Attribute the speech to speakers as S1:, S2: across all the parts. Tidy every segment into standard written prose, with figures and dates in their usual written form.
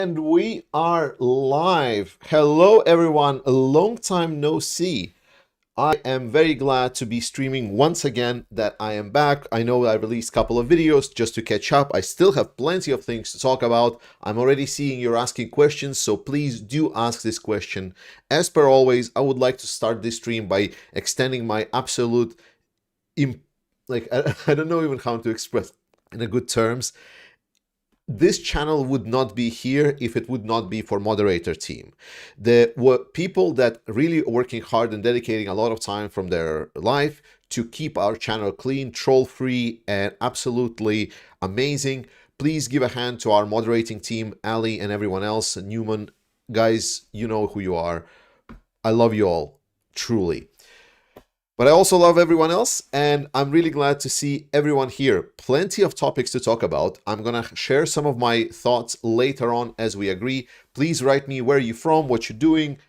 S1: And we are live. Hello, everyone. A long time no see. I am very glad to be streaming once again, that I am back. I know I released a couple of videos just to catch up. I still have plenty of things to talk about. I'm already seeing you're asking questions, so please do ask this question. As per always, I would like to start this stream by extending my absolute, I don't know even how to express in a good terms. This channel would not be here if it would not be for moderator team. The people that really working hard and dedicating a lot of time from their life to keep our channel clean, troll free, and absolutely amazing. Please give a hand to our moderating team, Ali and everyone else. Newman, guys, you know who you are. I love you all, truly. But I also love everyone else, and I'm really glad to see everyone here. Plenty of topics to talk about. I'm going to share some of my thoughts later on as we agree. Please write me where you're from, what you're doing,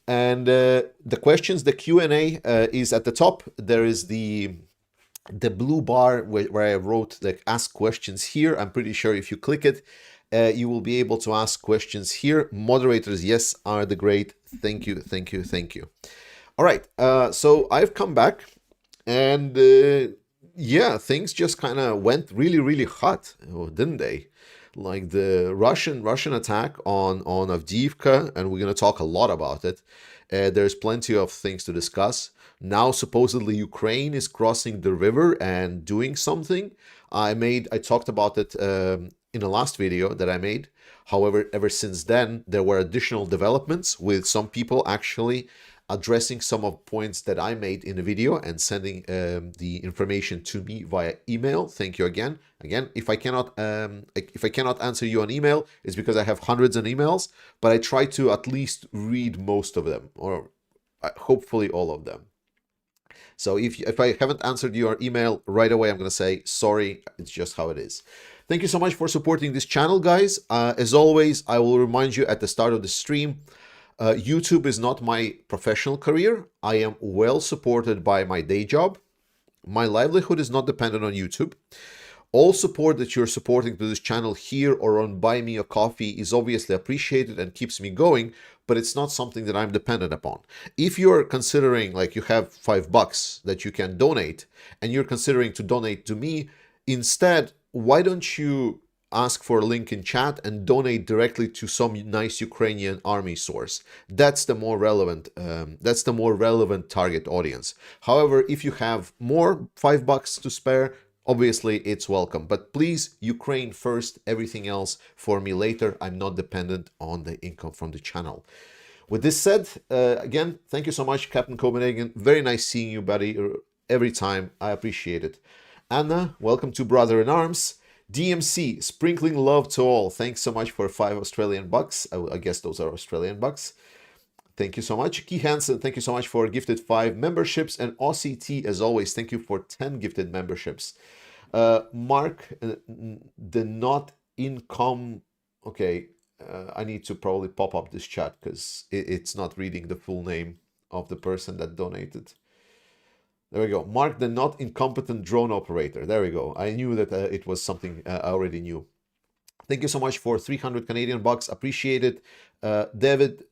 S1: and the questions, the Q&A is at the top. There is the blue bar where I wrote like ask questions here. I'm pretty sure if you click it, you will be able to ask questions here. Moderators, yes, are the great. Thank you, thank you, thank you. All right, so I've come back, and yeah, things just kind of went really, really hot, didn't they? Like the Russian attack on Avdiivka, and we're gonna talk a lot about it. There's plenty of things to discuss. Now, supposedly, Ukraine is crossing the river and doing something. I talked about it in the last video that I made. However, ever since then, there were additional developments with some people actually addressing some of points that I made in the video and sending the information to me via email. Thank you again. Again, if I cannot answer you on email, it's because I have hundreds of emails, but I try to at least read most of them, or hopefully all of them. So if I haven't answered your email right away, I'm going to say sorry. It's just how it is. Thank you so much for supporting this channel, guys. As always, I will remind you at the start of the stream, YouTube is not my professional career. I am well supported by my day job. My livelihood is not dependent on YouTube. All support that you're supporting to this channel here or on Buy Me a Coffee is obviously appreciated and keeps me going, but it's not something that I'm dependent upon. If you're considering, like you have $5 that you can donate, and you're considering to donate to me, instead, why don't you ask for a link in chat and donate directly to some nice Ukrainian army source? That's the more relevant. That's the more relevant target audience. However, if you have more $5 to spare, obviously it's welcome. But please, Ukraine first. Everything else for me later. I'm not dependent on the income from the channel. With this said, again, thank you so much, Captain Copenhagen. Very nice seeing you, buddy. Every time, I appreciate it. Anna, welcome to Brother in Arms. DMC, sprinkling love to all. Thanks so much for 5 Australian bucks. I guess those are Australian bucks. Thank you so much. Key Hansen, thank you so much for gifted 5 memberships. And OCT, as always, thank you for 10 gifted memberships. Mark, the not income. Okay, I need to probably pop up this chat because it's not reading the full name of the person that donated. There we go. Mark, the not incompetent drone operator. There we go. I knew that it was something I already knew. Thank you so much for 300 Canadian bucks. Appreciate it. David,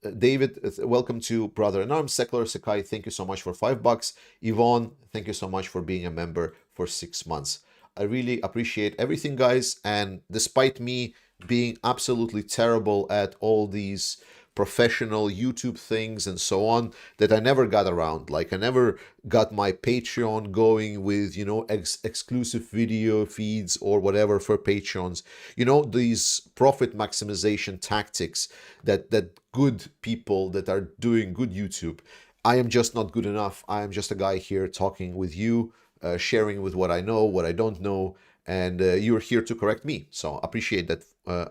S1: welcome to Brother in Arms. Secular Sakai, thank you so much for $5. Yvonne, thank you so much for being a member for 6 months. I really appreciate everything, guys. And despite me being absolutely terrible at all these professional YouTube things and so on, that I never got around. Like I never got my Patreon going with, you know, exclusive video feeds or whatever for Patreons. You know, these profit maximization tactics that good people that are doing good YouTube. I am just not good enough. I am just a guy here talking with you, sharing with what I know, what I don't know, and you're here to correct me. So appreciate that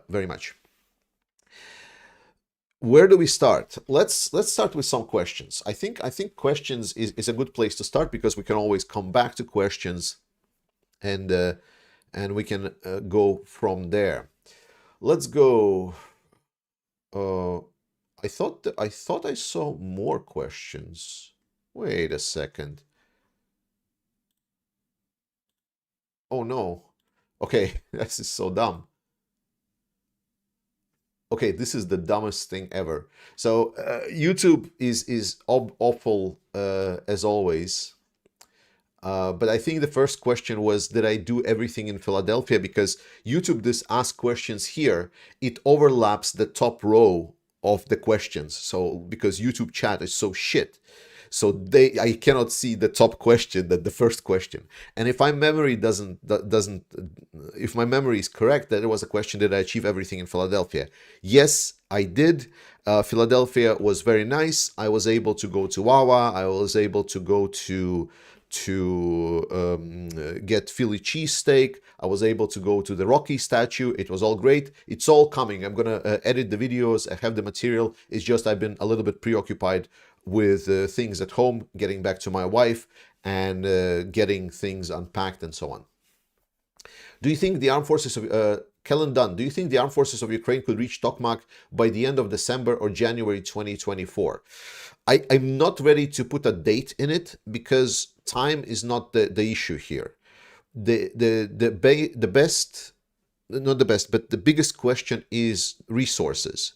S1: very much. Where do we start? Let's start with some questions. I think questions is a good place to start because we can always come back to questions, and we can go from there. Let's go. I thought I saw more questions. Wait a second. Oh no. Okay, this is so dumb. Okay, this is the dumbest thing ever. So YouTube is awful as always. But I think the first question was, did I do everything in Philadelphia? Because YouTube, this ask questions here, it overlaps the top row of the questions. So because YouTube chat is so shit, so I cannot see the top question, that the first question. And if my memory doesn't if my memory is correct, that it was a question, did I achieve everything in Philadelphia? Yes, I did. Philadelphia was very nice. I was able to go to Wawa. I was able to go to get Philly cheesesteak. I was able to go to the Rocky statue. It was all great. It's all coming. I'm gonna edit the videos. I have the material. It's just I've been a little bit preoccupied with things at home, getting back to my wife, and getting things unpacked and so on. Do you think the armed forces of Kellen Dunn, do you think the armed forces of Ukraine could reach Tokmak by the end of December or January 2024? I'm not ready to put a date in it because time is not the issue here. The best, not the best, but the biggest question is resources.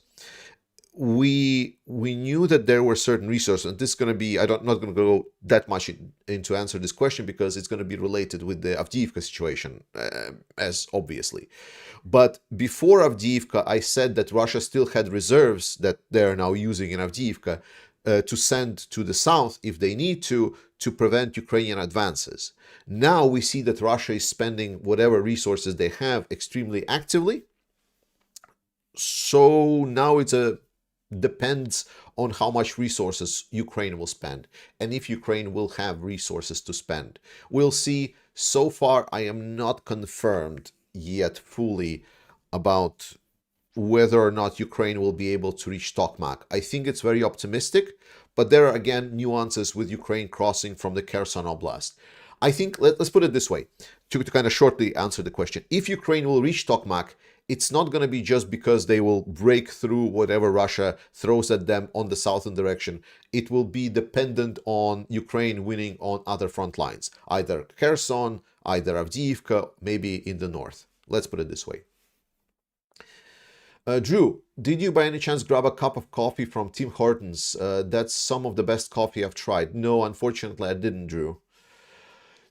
S1: We knew that there were certain resources, and this is going to be, not going to go that much into answer this question because it's going to be related with the Avdiivka situation, as obviously. But before Avdiivka, I said that Russia still had reserves that they're now using in Avdiivka to send to the south if they need to prevent Ukrainian advances. Now we see that Russia is spending whatever resources they have extremely actively. So now it's depends on how much resources Ukraine will spend and if Ukraine will have resources to spend. We'll see. So far, I am not confirmed yet fully about whether or not Ukraine will be able to reach Tokmak. I think it's very optimistic, but there are again nuances with Ukraine crossing from the Kherson Oblast. I think, let's put it this way, to kind of shortly answer the question. If Ukraine will reach Tokmak, it's not going to be just because they will break through whatever Russia throws at them on the southern direction. It will be dependent on Ukraine winning on other front lines, either Kherson, either Avdiivka, maybe in the north. Let's put it this way. Drew, did you by any chance grab a cup of coffee from Tim Hortons? That's some of the best coffee I've tried. No, unfortunately, I didn't, Drew.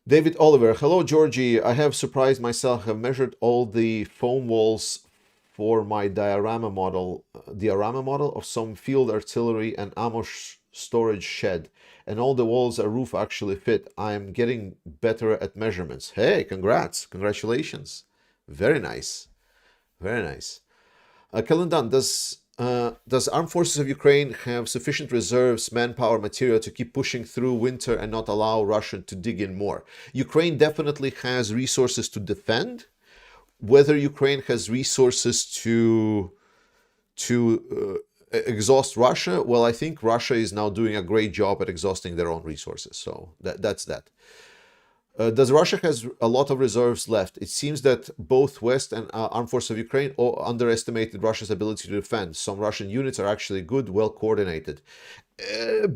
S1: David Oliver, hello Georgie. I have surprised myself. Have measured all the foam walls for my diorama model of some field artillery and ammo storage shed, and all the walls and roof actually fit. I am getting better at measurements. Hey, congratulations. Very nice, very nice. Kalendan, does Armed Forces of Ukraine have sufficient reserves, manpower, material to keep pushing through winter and not allow Russia to dig in more? Ukraine definitely has resources to defend. Whether Ukraine has resources to exhaust Russia, well, I think Russia is now doing a great job at exhausting their own resources. So that's that. Does Russia has a lot of reserves left? It seems that both West and Armed Forces of Ukraine underestimated Russia's ability to defend. Some Russian units are actually good, well coordinated.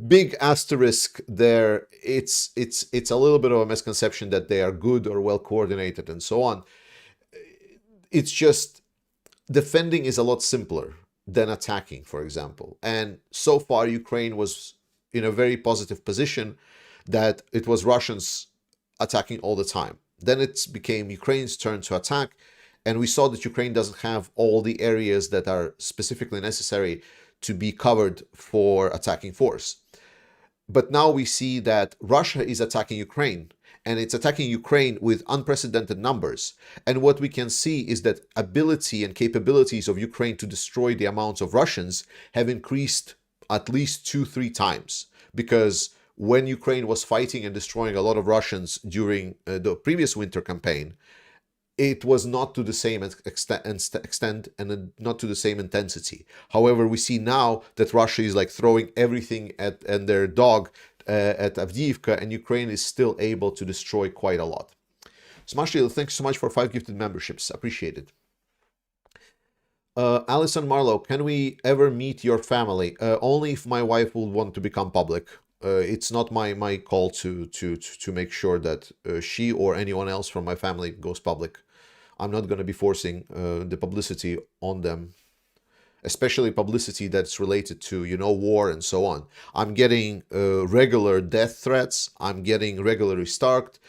S1: Big asterisk there. It's a little bit of a misconception that they are good or well coordinated and so on. It's just defending is a lot simpler than attacking, for example. And so far, Ukraine was in a very positive position that it was Russians attacking all the time. Then it became Ukraine's turn to attack, and we saw that Ukraine doesn't have all the areas that are specifically necessary to be covered for attacking force. But now we see that Russia is attacking Ukraine, and it's attacking Ukraine with unprecedented numbers. And what we can see is that ability and capabilities of Ukraine to destroy the amounts of Russians have increased at least 2-3 times, because when Ukraine was fighting and destroying a lot of Russians during the previous winter campaign, it was not to the same extent and not to the same intensity. However, we see now that Russia is like throwing everything at their dog at Avdiivka, and Ukraine is still able to destroy quite a lot. Smashil, thanks so much for 5 gifted memberships. Appreciate it. Alison Marlowe, can we ever meet your family? Only if my wife will want to become public. It's not my call to make sure that she or anyone else from my family goes public. I'm not going to be forcing the publicity on them. especially publicity that's related to, war and so on. I'm getting regular death threats. I'm getting regularly stalked.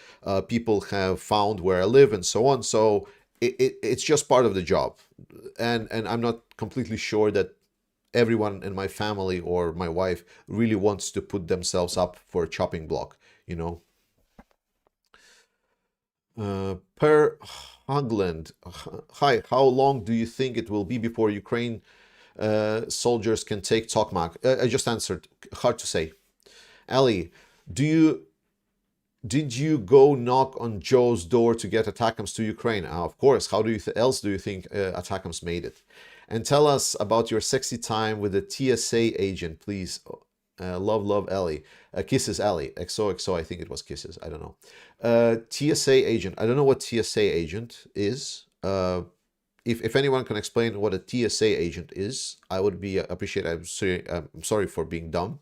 S1: People have found where I live and so on. So it's just part of the job. And I'm not completely sure that everyone in my family or my wife really wants to put themselves up for a chopping block, you know. Per Hogland, hi, how long do you think it will be before Ukraine soldiers can take Tokmak? I just answered. Hard to say. Ali, do you did you go knock on Joe's door to get ATACMS to Ukraine? Of course. How do you else do you think ATACMS made it? And tell us about your sexy time with the TSA agent, please. Love, love, Ellie. Kisses, Ellie. XOXO, I think it was kisses. I don't know. TSA agent. I don't know what TSA agent is. If anyone can explain what a TSA agent is, I would be appreciate. I'm sorry for being dumb,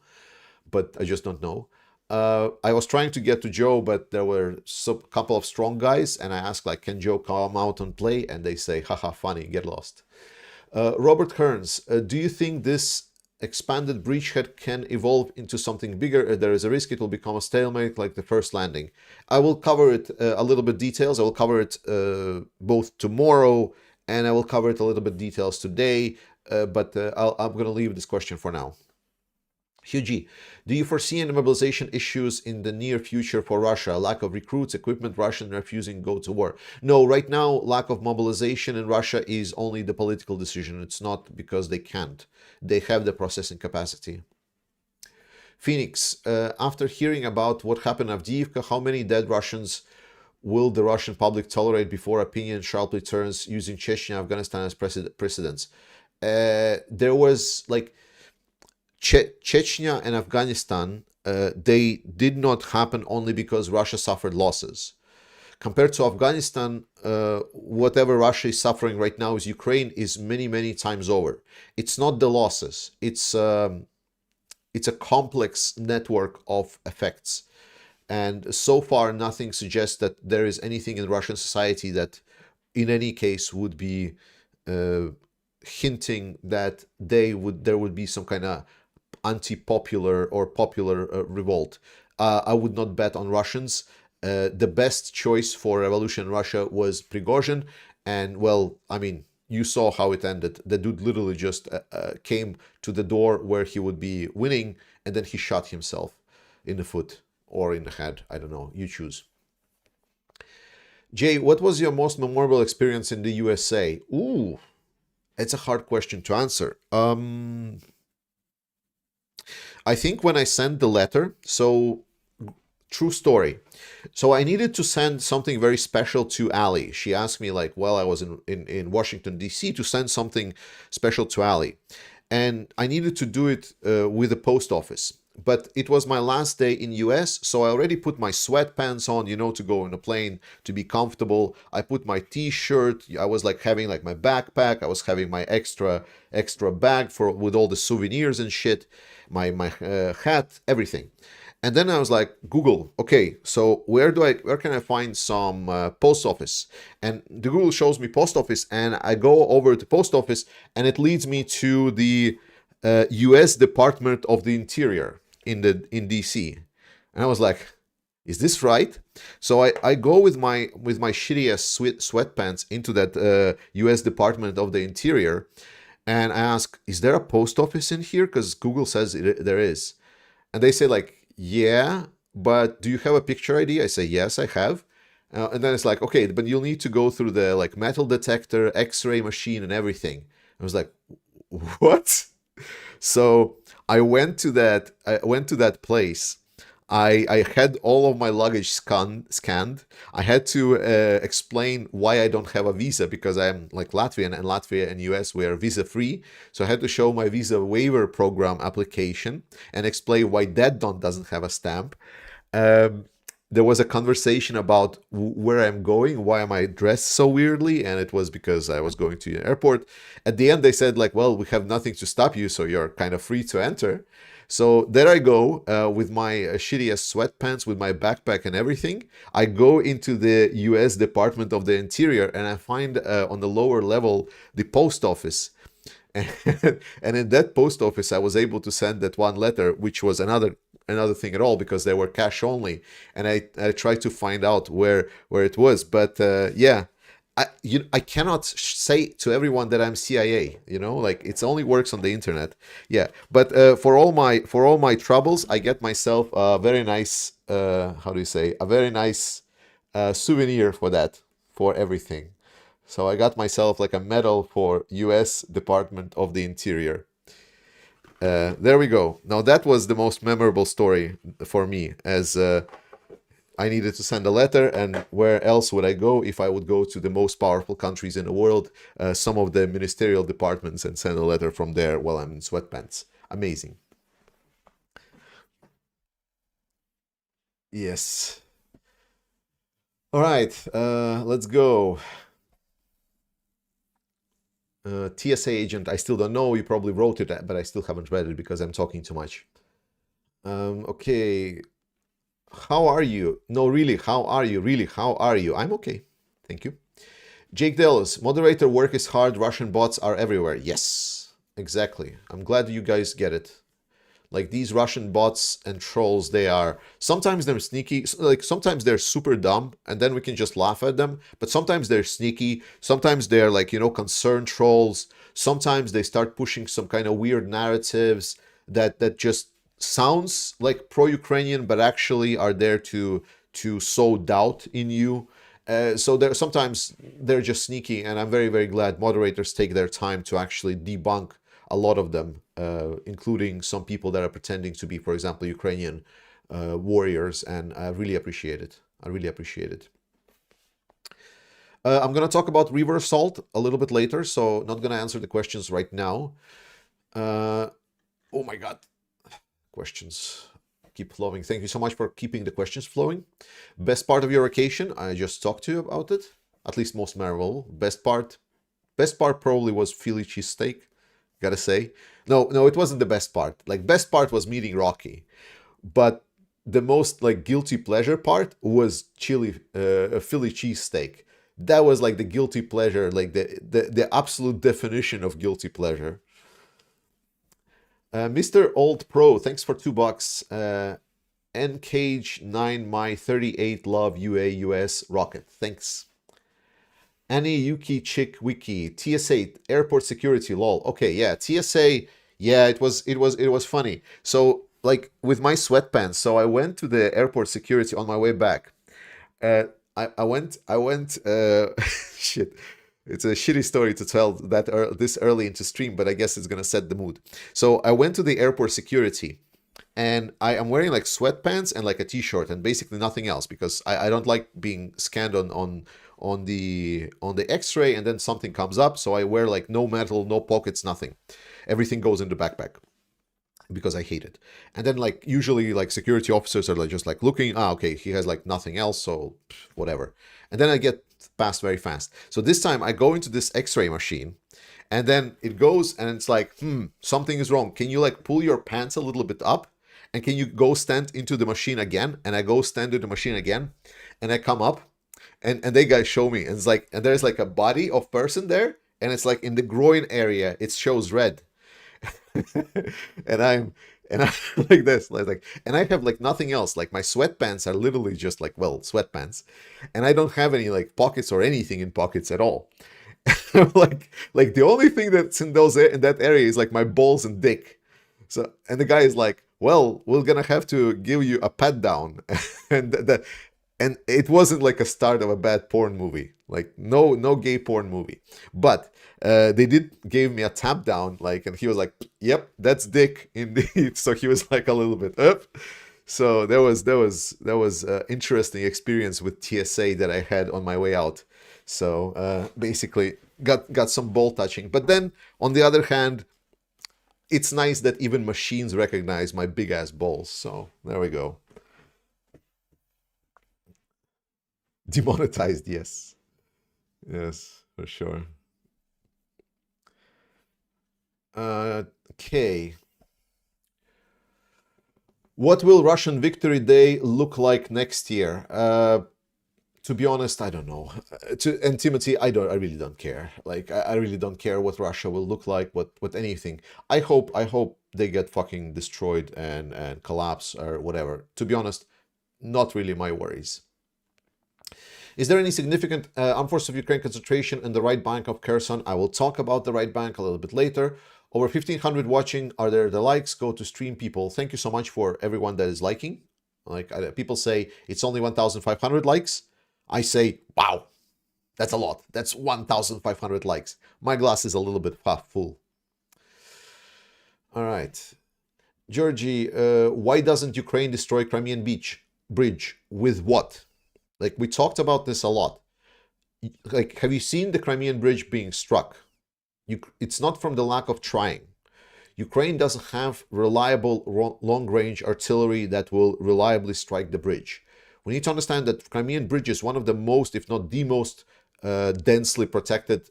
S1: but I just don't know. I was trying to get to Joe, but there were a couple of strong guys, and I asked, like, can Joe come out and play? And they say, haha, funny, get lost. Robert Kearns, do you think this expanded breachhead can evolve into something bigger? There is a risk it will become a stalemate like the first landing. I will cover it a little bit details. I will cover it both tomorrow, and I will cover it a little bit details today, but I'm going to leave this question for now. Hugh G, do you foresee any mobilization issues in the near future for Russia? Lack of recruits, equipment, Russian refusing to go to war? No, right now, lack of mobilization in Russia is only the political decision. It's not because they can't. They have the processing capacity. Phoenix, after hearing about what happened in Avdiivka, how many dead Russians will the Russian public tolerate before opinion sharply turns using Chechnya, Afghanistan as precedents? There was like Chechnya and Afghanistan, they did not happen only because Russia suffered losses. Compared to Afghanistan, whatever Russia is suffering right now is Ukraine is many, many times over. It's not the losses. It's a complex network of effects. And so far, nothing suggests that there is anything in Russian society that, in any case, would be hinting that there would be some kind of anti-popular or popular revolt. I would not bet on Russians. The best choice for revolution in Russia was Prigozhin, and well, I mean, you saw how it ended. The dude literally just came to the door where he would be winning, and then he shot himself in the foot or in the head. I don't know. You choose. Jay, what was your most memorable experience in the USA? Ooh, it's a hard question to answer. I think when I sent the letter, so true story. So I needed to send something very special to Ali. She asked me, like, while I was in Washington, D.C., to send something special to Ali. And I needed to do it with the post office. But it was my last day in US, so I already put my sweatpants on, to go on a plane, to be comfortable. I put my t-shirt. I was like having like my backpack. I was having my extra bag with all the souvenirs and shit, my hat, everything. And then I was like, Google, okay, so where can I find some post office? And the Google shows me post office, and I go over to post office, and it leads me to the U.S. Department of the Interior in DC. And I was like, is this right? So I go with my shitty ass sweatpants into that U.S. Department of the Interior, and I ask, is there a post office in here? Because Google says there is. And they say, like, yeah, but do you have a picture ID? I say, yes, I have. And then it's like, okay, but you'll need to go through the like metal detector, X-ray machine, and everything. I was like, what? So I went to that place. I had all of my luggage scanned. I had to explain why I don't have a visa, because I'm like Latvian, and Latvia and US were visa free. So I had to show my visa waiver program application and explain why that doesn't have a stamp. There was a conversation about where I'm going, why am I dressed so weirdly, and it was because I was going to an airport. At the end, they said, like, well, we have nothing to stop you, so you're kind of free to enter. So there I go with my shittiest sweatpants, with my backpack and everything. I go into the U.S. Department of the Interior, and I find on the lower level the post office. And in that post office, I was able to send that one letter, which was another thing at all because they were cash only. And I tried to find out where it was, but yeah. I cannot say to everyone that I'm CIA, like it only works on the internet. Yeah, but for all my troubles, I get myself a very nice how do you say, a very nice souvenir for that, for everything. So I got myself like a medal for U.S. Department of the Interior. There we go. Now that was the most memorable story for me, as I needed to send a letter, and where else would I go if I would go to the most powerful countries in the world, some of the ministerial departments, and send a letter from there while I'm in sweatpants? Amazing. Yes. All right, let's go. TSA agent, I still don't know. You probably wrote it, but I still haven't read it because I'm talking too much. Okay. How are you? No, really, how are you? Really, how are you? I'm okay. Thank you. Jake Delos, moderator work is hard. Russian bots are everywhere. Yes, exactly. I'm glad you guys get it. Like these Russian bots and trolls, they are sometimes they're sneaky, like sometimes they're super dumb, and then we can just laugh at them. But sometimes they're sneaky. Sometimes they're like concerned trolls. Sometimes they start pushing some kind of weird narratives that just sounds like pro-Ukrainian, but actually are there to sow doubt in you. So sometimes they're just sneaky, and I'm very, very glad moderators take their time to actually debunk a lot of them, including some people that are pretending to be, for example, Ukrainian warriors, and I really appreciate it. I really appreciate it. I'm going to talk about reverse salt a little bit later, so not going to answer the questions right now. Oh my God. Questions keep flowing. Thank you so much for keeping the questions flowing. Best part of your vacation? I just talked to you about it. At least most memorable. Best part probably was Philly cheesesteak. Gotta say, no, it wasn't the best part. Like best part was meeting Rocky, but the most like guilty pleasure part was Philly cheesesteak. That was like the guilty pleasure, like the absolute definition of guilty pleasure. Mr. Old Pro, thanks for $2. Ncage 9 my 38 love UA US rocket. Thanks. Annie Yuki Chick Wiki TSA airport security lol. Okay, yeah, TSA. Yeah, it was funny. So like with my sweatpants, so I went to the airport security on my way back. Uh, I went. Shit. It's a shitty story to tell that this early into stream, but I guess it's gonna set the mood. So I went to the airport security, and I am wearing like sweatpants and like a t-shirt and basically nothing else because I don't like being scanned on the X-ray and then something comes up. So I wear like no metal, no pockets, nothing. Everything goes in the backpack because I hate it. And then like usually like security officers are like just like looking, okay, he has like nothing else, so whatever. And then I get past very fast. So this time I go into this X-ray machine, and then it goes and it's like, something is wrong. Can you like pull your pants a little bit up? And can you go stand into the machine again? And I go stand in the machine again, and I come up, and they guys show me, and it's like, and there's like a body of person there, and it's like in the groin area, it shows red. and I'm and I like this like, and I have like nothing else. Like my sweatpants are literally just like, well, sweatpants, and I don't have any like pockets or anything in pockets at all. like the only thing that's in that area is like my balls and dick. So, and the guy is like, well, we're gonna have to give you a pat down. and that and it wasn't like a start of a bad porn movie, like no gay porn movie, but they did give me a tap down, like, and he was like, yep, that's dick indeed. So he was like a little bit up. So there was interesting experience with TSA that I had on my way out. So basically got some ball touching, but then on the other hand, it's nice that even machines recognize my big ass balls. So there we go. Demonetized, yes. Yes, for sure. Okay. What will Russian Victory Day look like next year? To be honest, I don't know. And Timothy, I really don't care. Like, I really don't care what Russia will look like, what anything. I hope they get fucking destroyed and collapse or whatever. To be honest, not really my worries. Is there any significant armed forces of Ukraine concentration in the right bank of Kherson? I will talk about the right bank a little bit later. Over 1,500 watching. Are there the likes? Go to stream people. Thank you so much for everyone that is liking. Like, people say it's only 1,500 likes. I say, wow, that's a lot. That's 1,500 likes. My glass is a little bit half full. All right. Georgie, why doesn't Ukraine destroy Crimean bridge? With what? Like, we talked about this a lot. Like, have you seen the Crimean bridge being struck? It's not from the lack of trying. Ukraine doesn't have reliable long-range artillery that will reliably strike the bridge. We need to understand that Crimean bridge is one of the most, if not the most, densely protected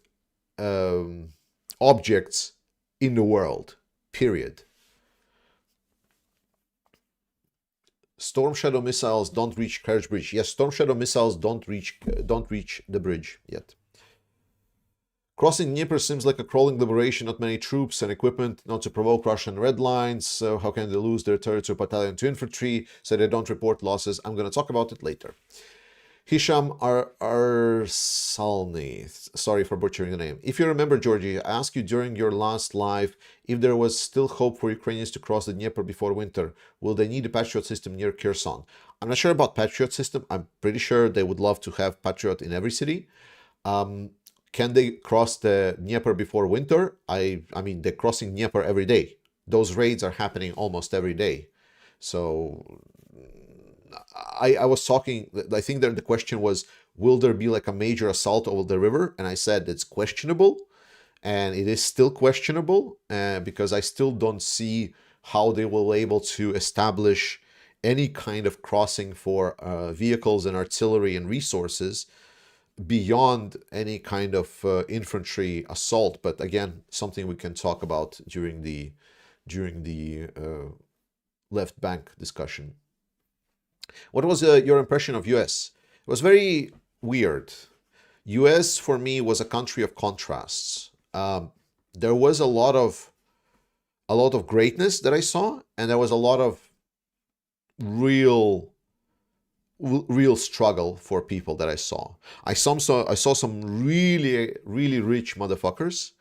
S1: objects in the world, period. Storm Shadow missiles don't reach Kerch Bridge. Yes, Storm Shadow missiles don't reach the bridge yet. Crossing Dnieper seems like a crawling liberation, not many troops and equipment, not to provoke Russian red lines. So how can they lose their territory battalion to infantry so they don't report losses? I'm going to talk about it later. Hisham Arsalny, sorry for butchering the name. If you remember, Georgie, I asked you during your last live if there was still hope for Ukrainians to cross the Dnieper before winter. Will they need a Patriot system near Kherson? I'm not sure about Patriot system. I'm pretty sure they would love to have Patriot in every city. Can they cross the Dnieper before winter? I mean, they're crossing Dnieper every day. Those raids are happening almost every day. So I was talking, I think that the question was, will there be like a major assault over the river? And I said it's questionable. And it is still questionable because I still don't see how they will be able to establish any kind of crossing for vehicles and artillery and resources beyond any kind of infantry assault. But again, something we can talk about during the left bank discussion. What was your impression of US? It was very weird. US for me was a country of contrasts. There was a lot of greatness that I saw, and there was a lot of real struggle for people that I saw. I saw some really rich motherfuckers,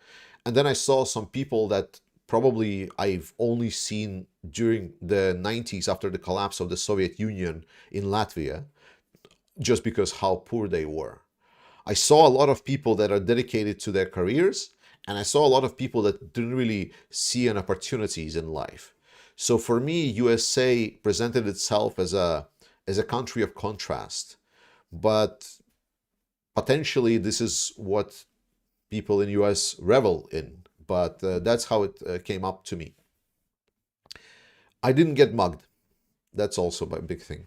S1: and then I saw some people that probably I've only seen during the 90s after the collapse of the Soviet Union in Latvia, just because how poor they were. I saw a lot of people that are dedicated to their careers, and I saw a lot of people that didn't really see an opportunities in life. So for me, USA presented itself as a country of contrast, but potentially this is what people in US revel in. But that's how it came up to me. I didn't get mugged. That's also a big thing.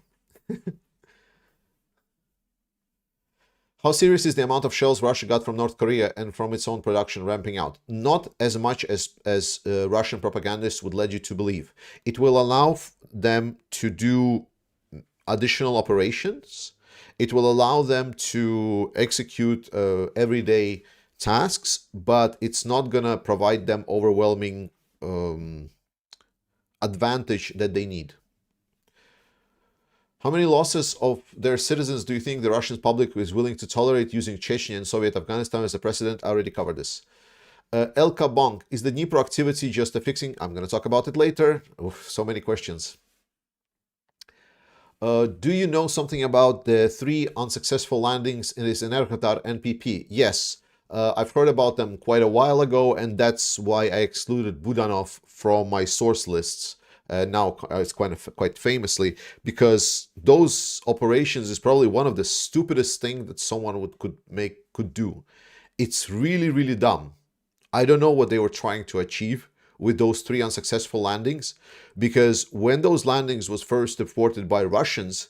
S1: How serious is the amount of shells Russia got from North Korea and from its own production ramping out? Not as much as Russian propagandists would lead you to believe. It will allow them to do additional operations. It will allow them to execute everyday tasks, but it's not going to provide them overwhelming advantage that they need. How many losses of their citizens do you think the Russian public is willing to tolerate using Chechnya and Soviet Afghanistan as a precedent? I already covered this. Elka Bonk, is the Dnipro activity just a fixing? I'm going to talk about it later. Oof, so many questions. Do you know something about the 3 unsuccessful landings in this Energotar NPP? Yes, I've heard about them quite a while ago, and that's why I excluded Budanov from my source lists. Now it's quite famously, because those operations is probably one of the stupidest thing that someone could do. It's really dumb. I don't know what they were trying to achieve with those 3 unsuccessful landings, because when those landings was first reported by Russians,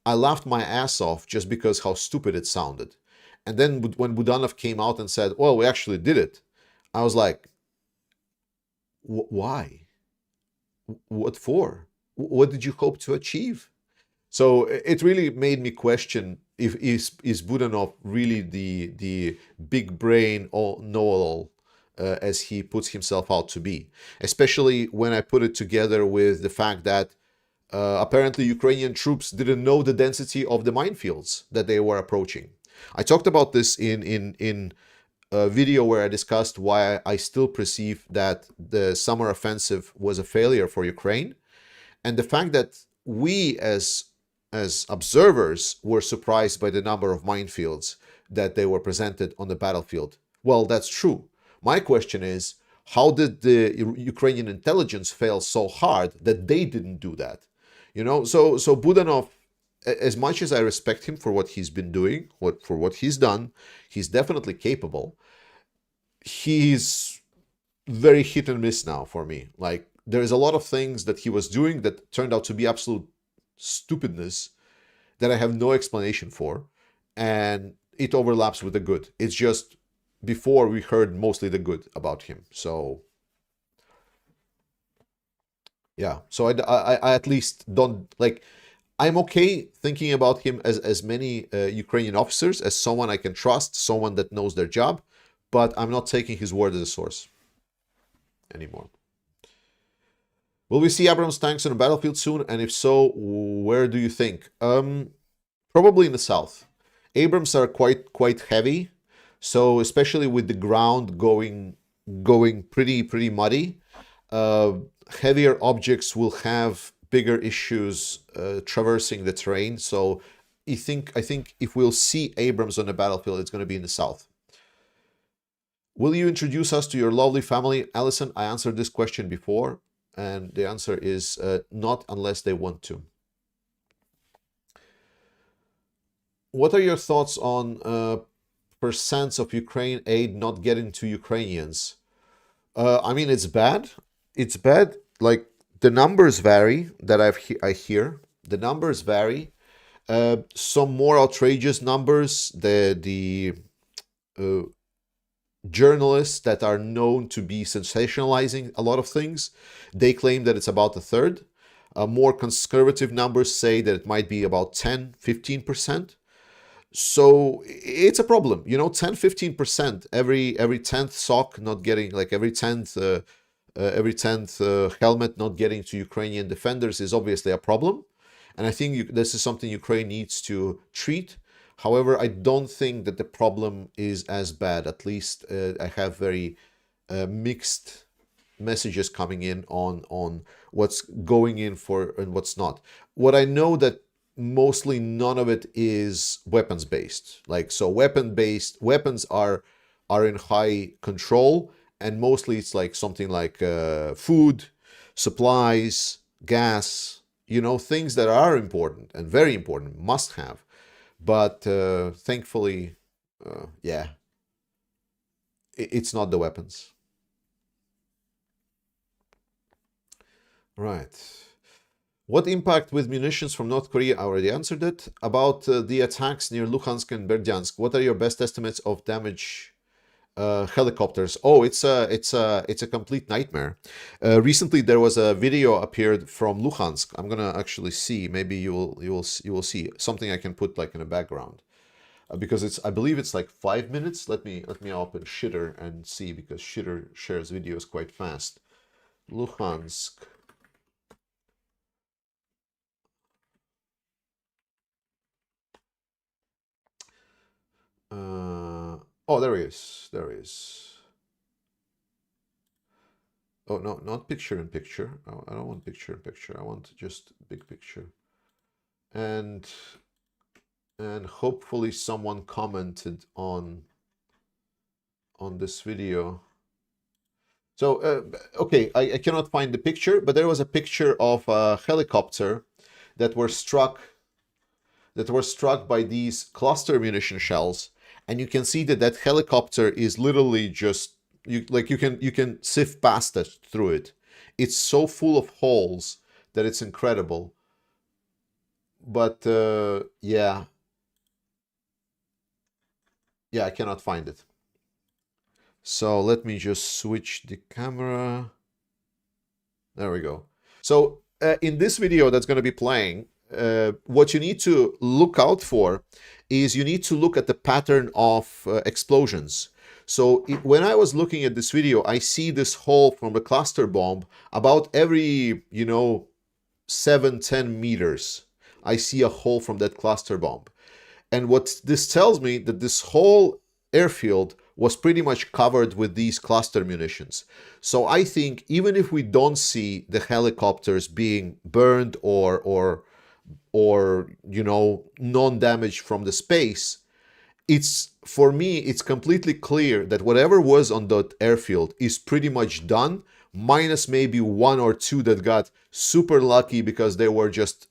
S1: I laughed my ass off just because how stupid it sounded. And then when Budanov came out and said, well, we actually did it, I was like, why? What for? What did you hope to achieve? So it really made me question if is Budanov really the big brain or know-all as he puts himself out to be? Especially when I put it together with the fact that apparently Ukrainian troops didn't know the density of the minefields that they were approaching. I talked about this in a video where I discussed why I still perceive that the summer offensive was a failure for Ukraine, and the fact that we as observers were surprised by the number of minefields that they were presented on the battlefield. Well, that's true. My question is, how did the Ukrainian intelligence fail so hard that they didn't do that? You know, so Budanov, as much as I respect him for what he's been doing, for what he's done, he's definitely capable. He's very hit and miss now for me. Like, there is a lot of things that he was doing that turned out to be absolute stupidness that I have no explanation for, and it overlaps with the good. It's just before we heard mostly the good about him. So yeah, so I at least don't like. I'm okay thinking about him as many Ukrainian officers, as someone I can trust, someone that knows their job, but I'm not taking his word as a source anymore. Will we see Abrams tanks on the battlefield soon? And if so, where do you think? Probably in the south. Abrams are quite heavy, so especially with the ground going pretty muddy, heavier objects will have bigger issues traversing the terrain. So I think if we'll see Abrams on the battlefield, it's going to be in the south. Will you introduce us to your lovely family? Allison, I answered this question before, and the answer is not unless they want to. What are your thoughts on percents of Ukraine aid not getting to Ukrainians? I mean, it's bad. It's bad. Like, the numbers vary that I hear. The numbers vary. Some more outrageous numbers. The journalists that are known to be sensationalizing a lot of things, they claim that it's about a third. More conservative numbers say that it might be about 10-15%. So it's a problem, you know. 10-15%, every 10th sock not getting, like every 10th helmet not getting to Ukrainian defenders is obviously a problem, and I think this is something Ukraine needs to treat. However, I don't think that the problem is as bad. At least I have very mixed messages coming in on what's going in for and what's not. What I know that mostly none of it is weapons based. Like, so weapons are in high control, and mostly it's like something like food, supplies, gas, you know, things that are important and very important, must have. But thankfully, yeah, it's not the weapons. Right. What impact with munitions from North Korea? I already answered it. About the attacks near Luhansk and Berdyansk, what are your best estimates of damage? Helicopters. Oh, it's a complete nightmare. Recently, there was a video appeared from Luhansk. I'm gonna actually see. Maybe you will see something I can put like in the background, because I believe it's like 5 minutes. Let me open Shitter and see, because Shitter shares videos quite fast. Luhansk. Oh, there he is. There he is. Oh, no, not picture in picture. Oh, I don't want picture in picture. I want just big picture. And hopefully someone commented on this video. So, okay, I cannot find the picture, but there was a picture of a helicopter that were struck by these cluster munition shells, and you can see that helicopter is literally just you can sift past it through it. It's so full of holes that it's incredible. But yeah, I cannot find it. So let me just switch the camera. There we go. So in this video that's going to be playing, what you need to look out for is you need to look at the pattern of explosions. So when I was looking at this video, I see this hole from the cluster bomb about every, 7-10 meters. I see a hole from that cluster bomb. And what this tells me that this whole airfield was pretty much covered with these cluster munitions. So I think even if we don't see the helicopters being burned or non-damaged from the space, for me it's completely clear that whatever was on that airfield is pretty much done, minus maybe one or two that got super lucky because they were just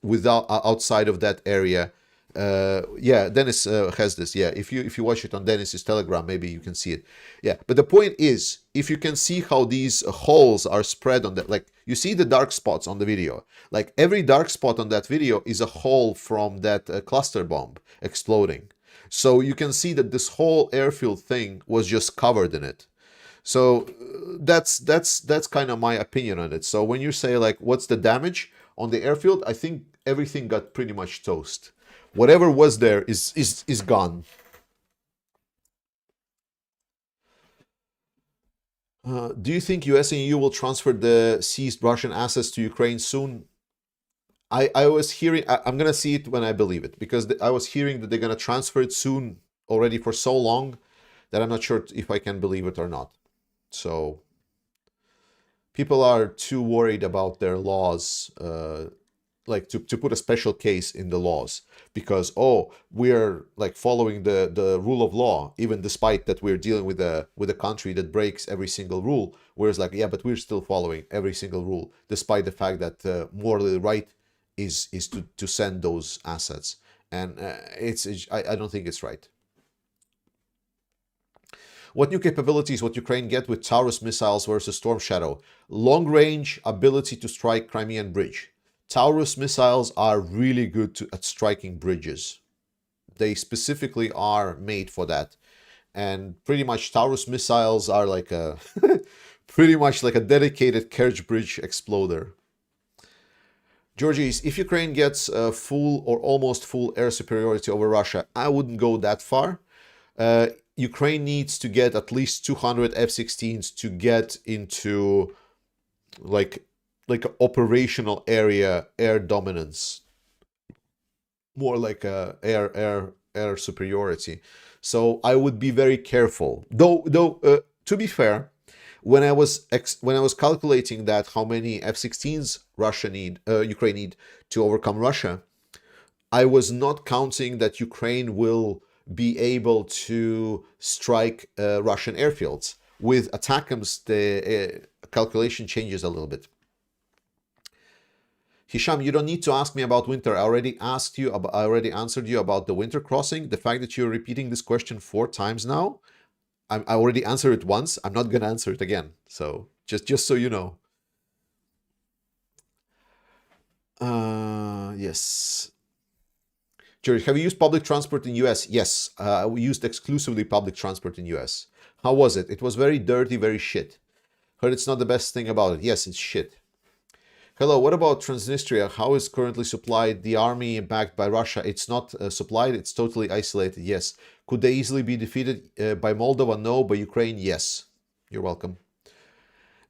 S1: outside of that area. Yeah, Dennis has this. Yeah, if you watch it on Dennis's Telegram, maybe you can see it. Yeah, but the point is, if you can see how these holes are spread on that, like you see the dark spots on the video, like every dark spot on that video is a hole from that cluster bomb exploding. So you can see that this whole airfield thing was just covered in it. So that's kind of my opinion on it. So when you say like, what's the damage on the airfield? I think everything got pretty much toast. Whatever was there is gone. Do you think US and EU will transfer the seized Russian assets to Ukraine soon? I was hearing, I'm going to see it when I believe it, because I was hearing that they're going to transfer it soon already for so long that I'm not sure if I can believe it or not. So people are too worried about their laws, like to put a special case in the laws, because, oh, we're like following the rule of law, even despite that we're dealing with a country that breaks every single rule. Whereas like, yeah, but we're still following every single rule, despite the fact that morally right is to send those assets. And I don't think it's right. What new capabilities would Ukraine get with Taurus missiles versus Storm Shadow? Long range ability to strike Crimean bridge. Taurus missiles are really good at striking bridges. They specifically are made for that. And pretty much Taurus missiles are like a pretty much like a dedicated Kerch bridge exploder. Georgies, if Ukraine gets full or almost full air superiority over Russia, I wouldn't go that far. Ukraine needs to get at least 200 F-16s to get into like operational area air dominance, more like a air superiority. So I would be very careful. Though to be fair, when I was calculating that how many F-16s Ukraine need to overcome Russia, I was not counting that Ukraine will be able to strike Russian airfields. With ATACMS, the calculation changes a little bit. Hisham, you don't need to ask me about winter. I already answered you about the winter crossing. The fact that you're repeating this question 4 times now, I already answered it once. I'm not going to answer it again. So just so you know. Yes. Jerry, have you used public transport in US? Yes, we used exclusively public transport in US. How was it? It was very dirty, very shit. Heard it's not the best thing about it. Yes, it's shit. Hello, what about Transnistria? How is currently supplied? The army backed by Russia, it's not supplied, it's totally isolated. Yes. Could they easily be defeated by Moldova? No. By Ukraine? Yes. You're welcome.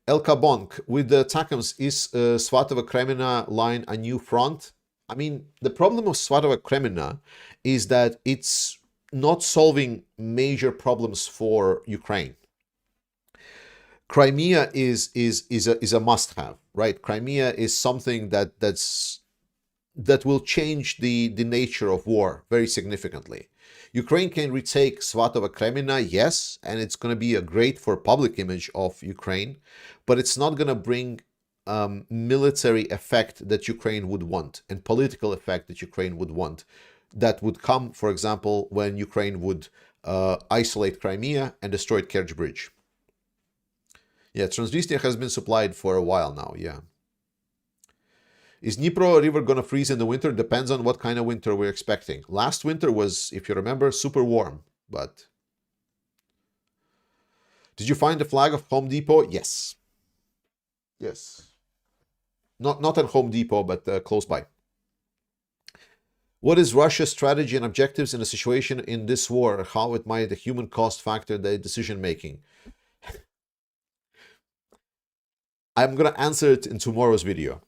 S1: Elka Bonk, with the ATACMS, is Svatova-Kremina line a new front? I mean, the problem of Svatova-Kremina is that it's not solving major problems for Ukraine. Crimea is a must-have, right? Crimea is something that will change the nature of war very significantly. Ukraine can retake Svatova-Kremina, yes, and it's going to be a great for public image of Ukraine, but it's not going to bring military effect that Ukraine would want and political effect that Ukraine would want. That would come, for example, when Ukraine would isolate Crimea and destroy Kerch Bridge. Yeah, Transnistria has been supplied for a while now, yeah. Is Dnipro River going to freeze in the winter? Depends on what kind of winter we're expecting. Last winter was, if you remember, super warm, but... Did you find the flag of Home Depot? Yes. Yes. Not at Home Depot, but close by. What is Russia's strategy and objectives in a situation in this war? How it might the human cost factor the decision making? I'm gonna answer it in tomorrow's video.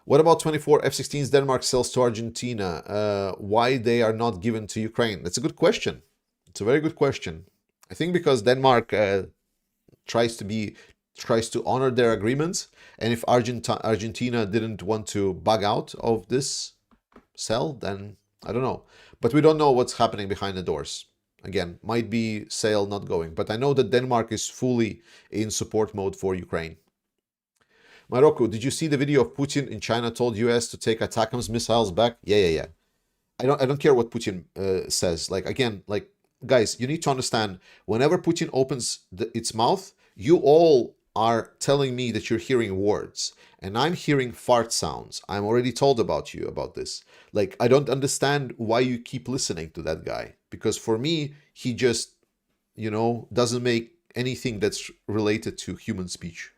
S1: What about 24 F-16s Denmark sells to Argentina? Why they are not given to Ukraine? That's a good question. It's a very good question. I think because Denmark tries to honor their agreements, and if Argentina didn't want to bug out of this sell, then I don't know. But we don't know what's happening behind the doors. Again, might be sale not going, but I know that Denmark is fully in support mode for Ukraine. Morocco, did you see the video of Putin in China told US to take ATACMS missiles back? Yeah. I don't care what Putin says. Like, again, like, guys, you need to understand, whenever Putin opens its mouth, you all are telling me that you're hearing words, and I'm hearing fart sounds. I'm already told about you about this. Like, I don't understand why you keep listening to that guy, because for me, he just, doesn't make anything that's related to human speech.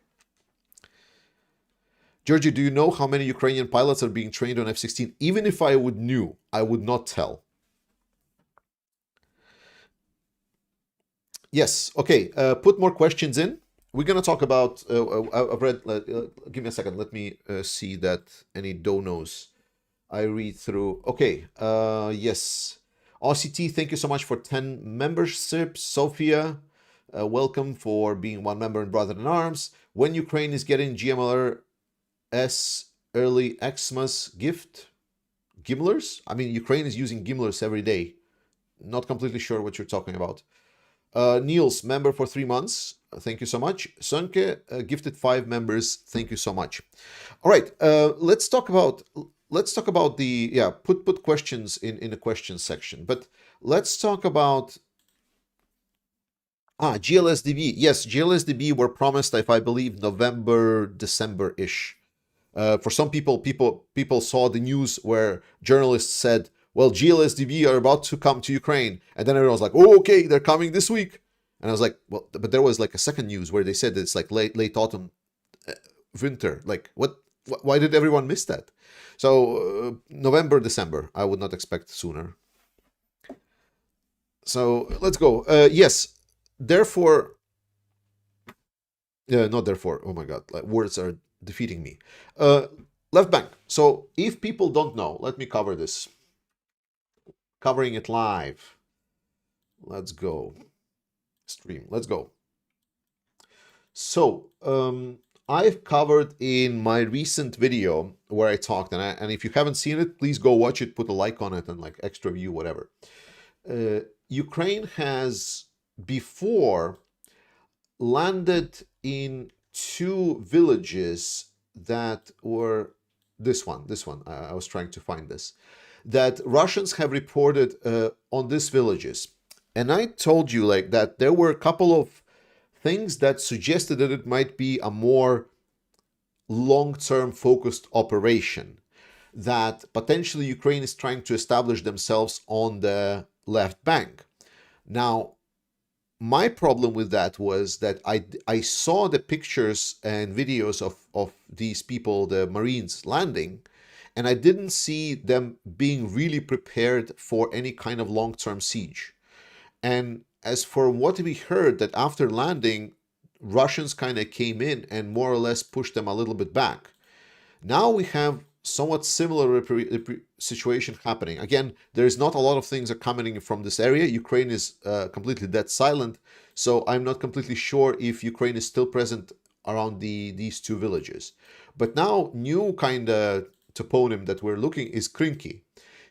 S1: Georgie, do you know how many Ukrainian pilots are being trained on F-16? Even if I knew, I would not tell. Yes, okay, put more questions in. We're going to talk about, I've read, give me a second, let me see that any donos I read through. Okay, yes. RCT, thank you so much for 10 memberships. Sophia, welcome for being one member in Brother in Arms. When Ukraine is getting GMLR early Xmas gift? Gimlers? I mean, Ukraine is using Gimlers every day. Not completely sure what you're talking about. Niels, member for 3 months. Thank you so much. Sönke, gifted 5 members. Thank you so much. All right, let's talk about the put questions in the questions section. But let's talk about GLSDB. Yes, GLSDB were promised, if I believe, November, December-ish. For some people saw the news where journalists said, well, GLSDB are about to come to Ukraine. And then everyone was like, oh, okay, they're coming this week. And I was like, well, but there was like a second news where they said it's like late autumn, winter. Like, what? Why did everyone miss that? So November, December, I would not expect sooner. So let's go. Yes, therefore, not therefore. Oh my God, like, words are defeating me. Left bank. So if people don't know, let me cover this. Covering it live. Let's go. Stream. Let's go. So I've covered in my recent video where I talked, and if you haven't seen it, please go watch it, put a like on it, and like extra view, whatever. Ukraine has before landed in 2 villages that were this one. I was trying to find this. That Russians have reported on these villages. And I told you like that there were a couple of things that suggested that it might be a more long-term focused operation, that potentially Ukraine is trying to establish themselves on the left bank. Now, my problem with that was that I saw the pictures and videos of these people, the Marines, landing, and I didn't see them being really prepared for any kind of long-term siege. And as for what we heard, that after landing, Russians kind of came in and more or less pushed them a little bit back. Now we have somewhat similar situation happening. Again, there's not a lot of things are coming from this area. Ukraine is completely dead silent, so I'm not completely sure if Ukraine is still present around these 2 villages. But now, new kind of toponym that we're looking is Krinky.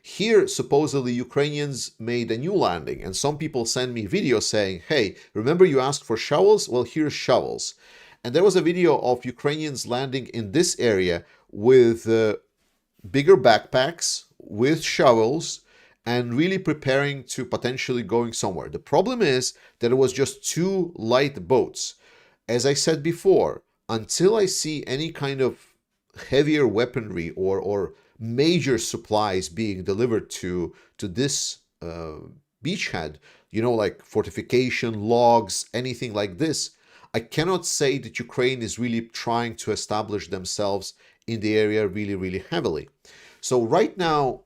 S1: Here, supposedly, Ukrainians made a new landing, and some people send me videos saying, hey, remember you asked for shovels? Well, here's shovels. And there was a video of Ukrainians landing in this area with bigger backpacks, with shovels, and really preparing to potentially going somewhere. The problem is that it was just 2 light boats. As I said before, until I see any kind of heavier weaponry or major supplies being delivered to this beachhead, like fortification, logs, anything like this, I cannot say that Ukraine is really trying to establish themselves in the area really, really heavily. So right now,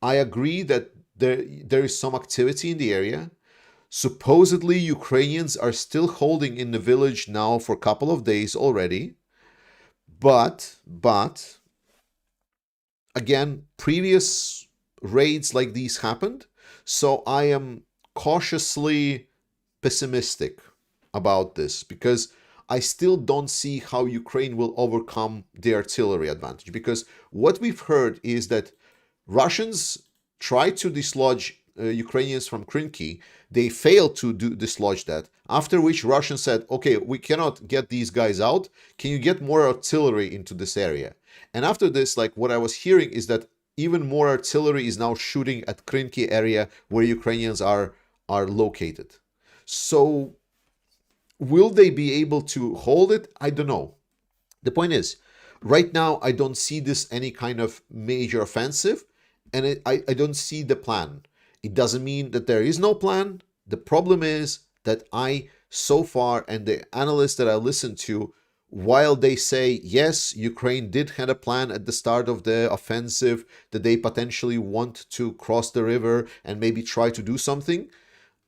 S1: I agree that there is some activity in the area. Supposedly, Ukrainians are still holding in the village now for a couple of days already. But again, previous raids like these happened, so I am cautiously pessimistic about this because I still don't see how Ukraine will overcome the artillery advantage. Because what we've heard is that Russians tried to dislodge Ukrainians from Krinky. They failed to dislodge that. After which Russians said, "Okay, we cannot get these guys out. Can you get more artillery into this area?" And after this, like what I was hearing is that even more artillery is now shooting at Krinky area where Ukrainians are located. So will they be able to hold it? I don't know. The point is, right now, I don't see this any kind of major offensive, and I don't see the plan. It doesn't mean that there is no plan. The problem is that so far, and the analysts that I listen to, while they say, yes, Ukraine did have a plan at the start of the offensive, that they potentially want to cross the river and maybe try to do something,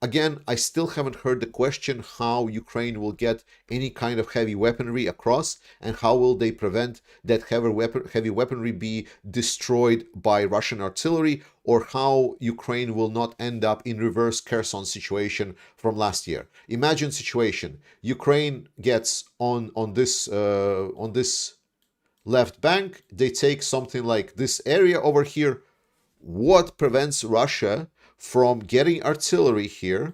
S1: again, I still haven't heard the question how Ukraine will get any kind of heavy weaponry across, and how will they prevent that heavy weaponry be destroyed by Russian artillery, or how Ukraine will not end up in reverse Kherson situation from last year. Imagine situation: Ukraine gets on this left bank, they take something like this area over here. What prevents Russia from getting artillery here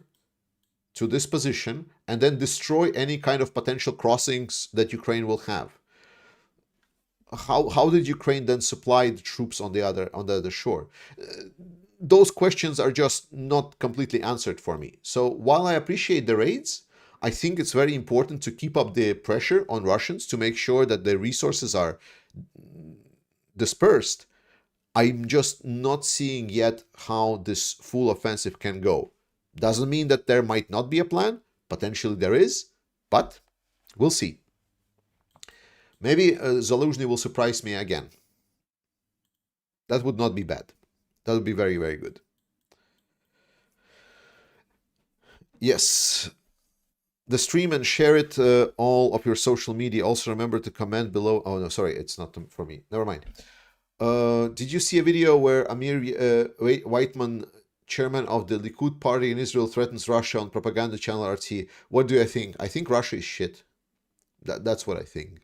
S1: to this position and then destroy any kind of potential crossings that Ukraine will have? How did Ukraine then supply the troops on the other shore? Those questions are just not completely answered for me. So while I appreciate the raids, I think it's very important to keep up the pressure on Russians to make sure that their resources are dispersed. I'm just not seeing yet how this full offensive can go. Doesn't mean that there might not be a plan. Potentially there is, but we'll see. Maybe Zaluzhny will surprise me again. That would not be bad. That would be very, very good. Yes. The stream and share it all of your social media. Also remember to comment below. Oh, no, sorry. It's not for me. Never mind. Did you see a video where Amir Whiteman, chairman of the Likud party in Israel, threatens Russia on propaganda channel RT? What do I think? I think Russia is shit. That's what I think.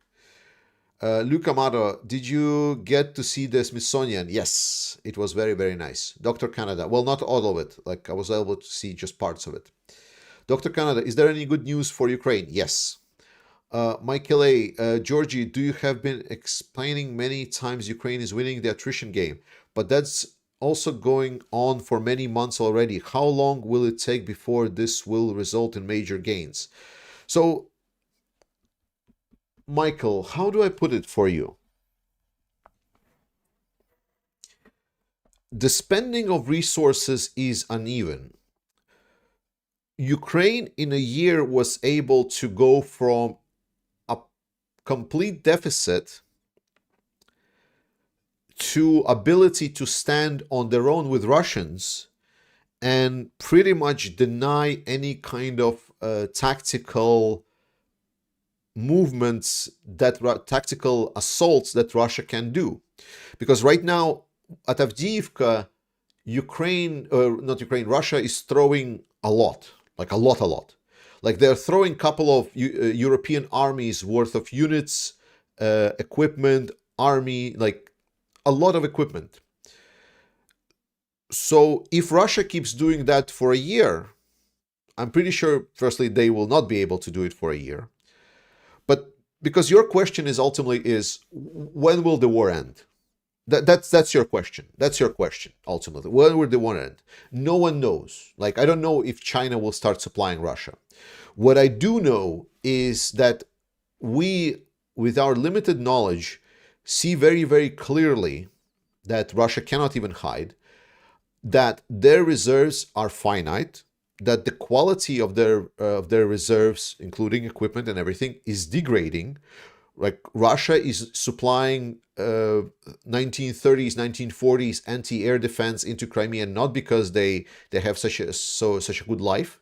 S1: Luke Amado, did you get to see the Smithsonian? Yes, it was very, very nice. Dr. Canada, well, not all of it. Like, I was able to see just parts of it. Dr. Canada, is there any good news for Ukraine? Yes. Michael A. Georgie, do you have been explaining many times Ukraine is winning the attrition game, but that's also going on for many months already. How long will it take before this will result in major gains? So, Michael, how do I put it for you? The spending of resources is uneven. Ukraine in a year was able to go from a complete deficit to ability to stand on their own with Russians and pretty much deny any kind of tactical movements, tactical assaults that Russia can do. Because right now at Avdiivka, Russia is throwing a lot, like a lot. Like they're throwing a couple of European armies worth of units, equipment, army, like a lot of equipment. So if Russia keeps doing that for a year, I'm pretty sure, firstly, they will not be able to do it for a year. But because your question is ultimately when will the war end? That's your question. That's your question, ultimately. When will the war end? No one knows. Like, I don't know if China will start supplying Russia. What I do know is that we, with our limited knowledge, see very, very clearly that Russia cannot even hide, that their reserves are finite, that the quality of their reserves, including equipment and everything, is degrading. Like Russia is supplying 1930s, 1940s anti-air defense into Crimea not because they have such a good life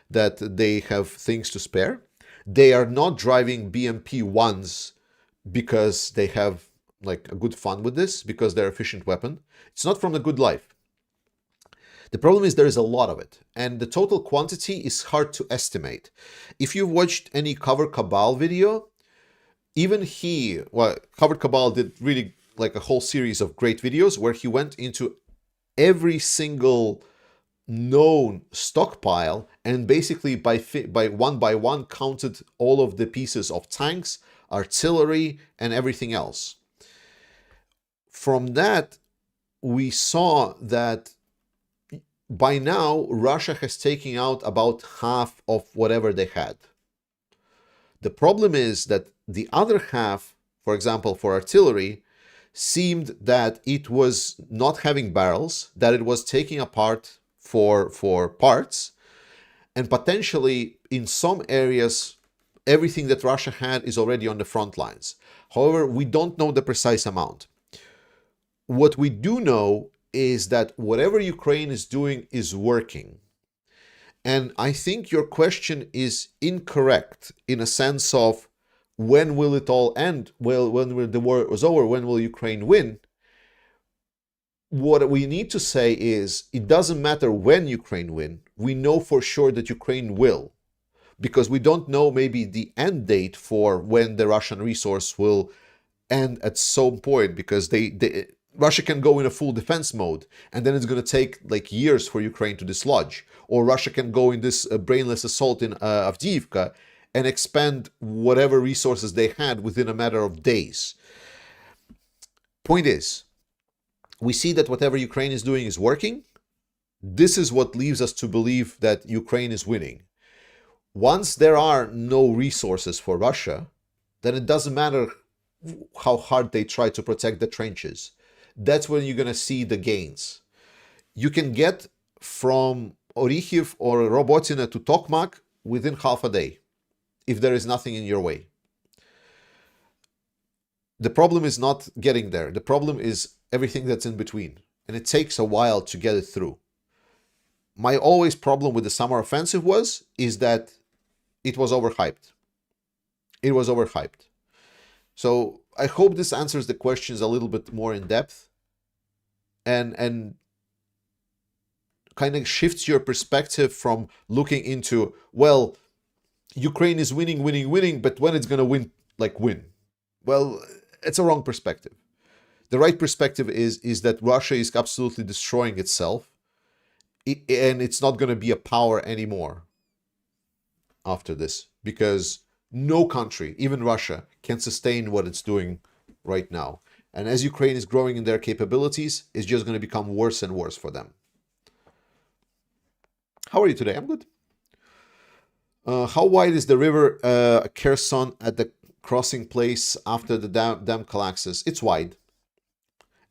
S1: that they have things to spare. They are not driving BMP-1s because they have like a good fun with this, because they're efficient weapon. It's not from a good life. The problem is there is a lot of it, and the total quantity is hard to estimate. If you've watched any Cover Cabal video, even Covered Cabal did really like a whole series of great videos where he went into every single known stockpile and basically by one counted all of the pieces of tanks, artillery, and everything else. From that, we saw that by now Russia has taken out about half of whatever they had. The problem is that the other half, for example, for artillery, seemed that it was not having barrels, that it was taking apart for parts, and potentially in some areas, everything that Russia had is already on the front lines. However, we don't know the precise amount. What we do know is that whatever Ukraine is doing is working. And I think your question is incorrect in a sense of when will it all end? Well, when the war was over, when will Ukraine win? What we need to say is it doesn't matter when Ukraine win. We know for sure that Ukraine will, because we don't know maybe the end date for when the Russian resource will end at some point, because Russia can go in a full defense mode, and then it's going to take like years for Ukraine to dislodge. Or Russia can go in this brainless assault in Avdiivka and expend whatever resources they had within a matter of days. Point is, we see that whatever Ukraine is doing is working. This is what leaves us to believe that Ukraine is winning. Once there are no resources for Russia, then it doesn't matter how hard they try to protect the trenches. That's when you're going to see the gains. You can get from Orikhiv or Robotyne to Tokmak within half a day, if there is nothing in your way. The problem is not getting there. The problem is everything that's in between. And it takes a while to get it through. My always problem with the summer offensive is that it was overhyped. It was overhyped. So I hope this answers the questions a little bit more in depth and kind of shifts your perspective from looking into, well, Ukraine is winning, but when it's going to win, like win. Well, it's a wrong perspective. The right perspective is that Russia is absolutely destroying itself, and it's not going to be a power anymore after this, because no country, even Russia, can sustain what it's doing right now. And as Ukraine is growing in their capabilities, it's just going to become worse and worse for them. How are you today? I'm good. How wide is the river Kherson at the crossing place after the dam collapses? It's wide.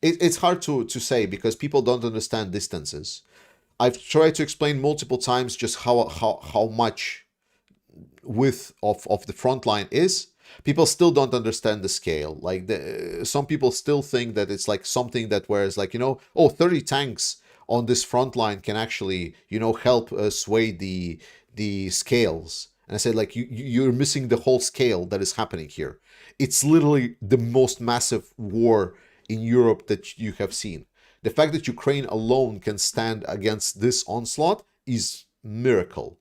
S1: It's hard to say because people don't understand distances. I've tried to explain multiple times just how much width of the front line is. People still don't understand the scale. Like some people still think that it's like something that whereas like, 30 tanks on this front line can actually, help sway the scales. And I said, like, you're missing the whole scale that is happening here. It's literally the most massive war in Europe that you have seen. The fact that Ukraine alone can stand against this onslaught is miracle,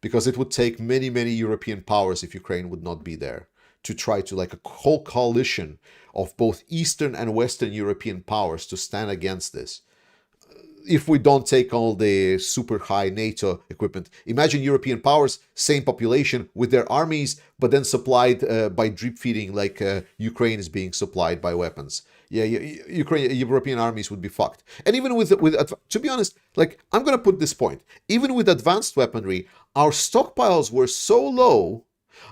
S1: because it would take many, many European powers if Ukraine would not be there to try to, like, a whole coalition of both Eastern and Western European powers to stand against this. If we don't take all the super high NATO equipment, imagine European powers, same population with their armies, but then supplied by drip feeding like Ukraine is being supplied by weapons. Yeah, European armies would be fucked. And even with to be honest, like, I'm going to put this point, even with advanced weaponry, our stockpiles were so low,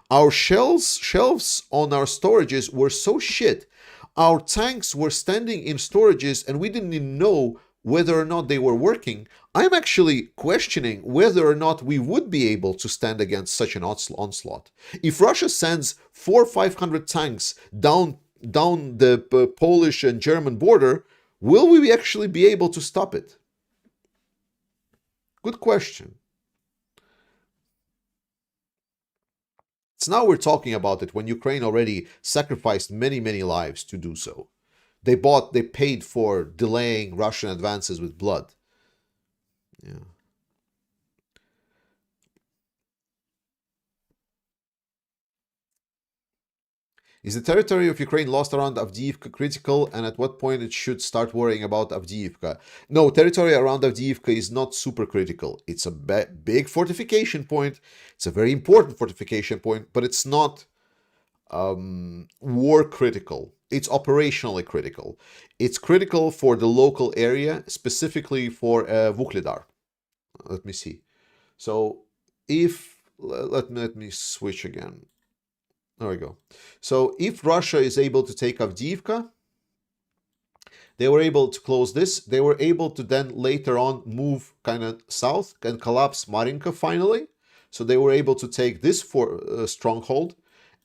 S1: our shelves on our storages were so shit, our tanks were standing in storages and we didn't even know whether or not they were working, I'm actually questioning whether or not we would be able to stand against such an onslaught. If Russia sends 400-500 tanks down the Polish and German border, will we actually be able to stop it? Good question. It's now we're talking about it when Ukraine already sacrificed many, many lives to do so. They paid for delaying Russian advances with blood. Yeah. Is the territory of Ukraine lost around Avdiivka critical, and at what point it should start worrying about Avdiivka? No, territory around Avdiivka is not super critical. It's a big fortification point. It's a very important fortification point, but it's not war critical. It's operationally critical. It's critical for the local area, specifically for Vuhledar. Let me see. So if let me switch again. There we go. So if Russia is able to take Avdiivka, they were able to close this. They were able to then later on move kind of south and collapse Marinka finally. So they were able to take this stronghold,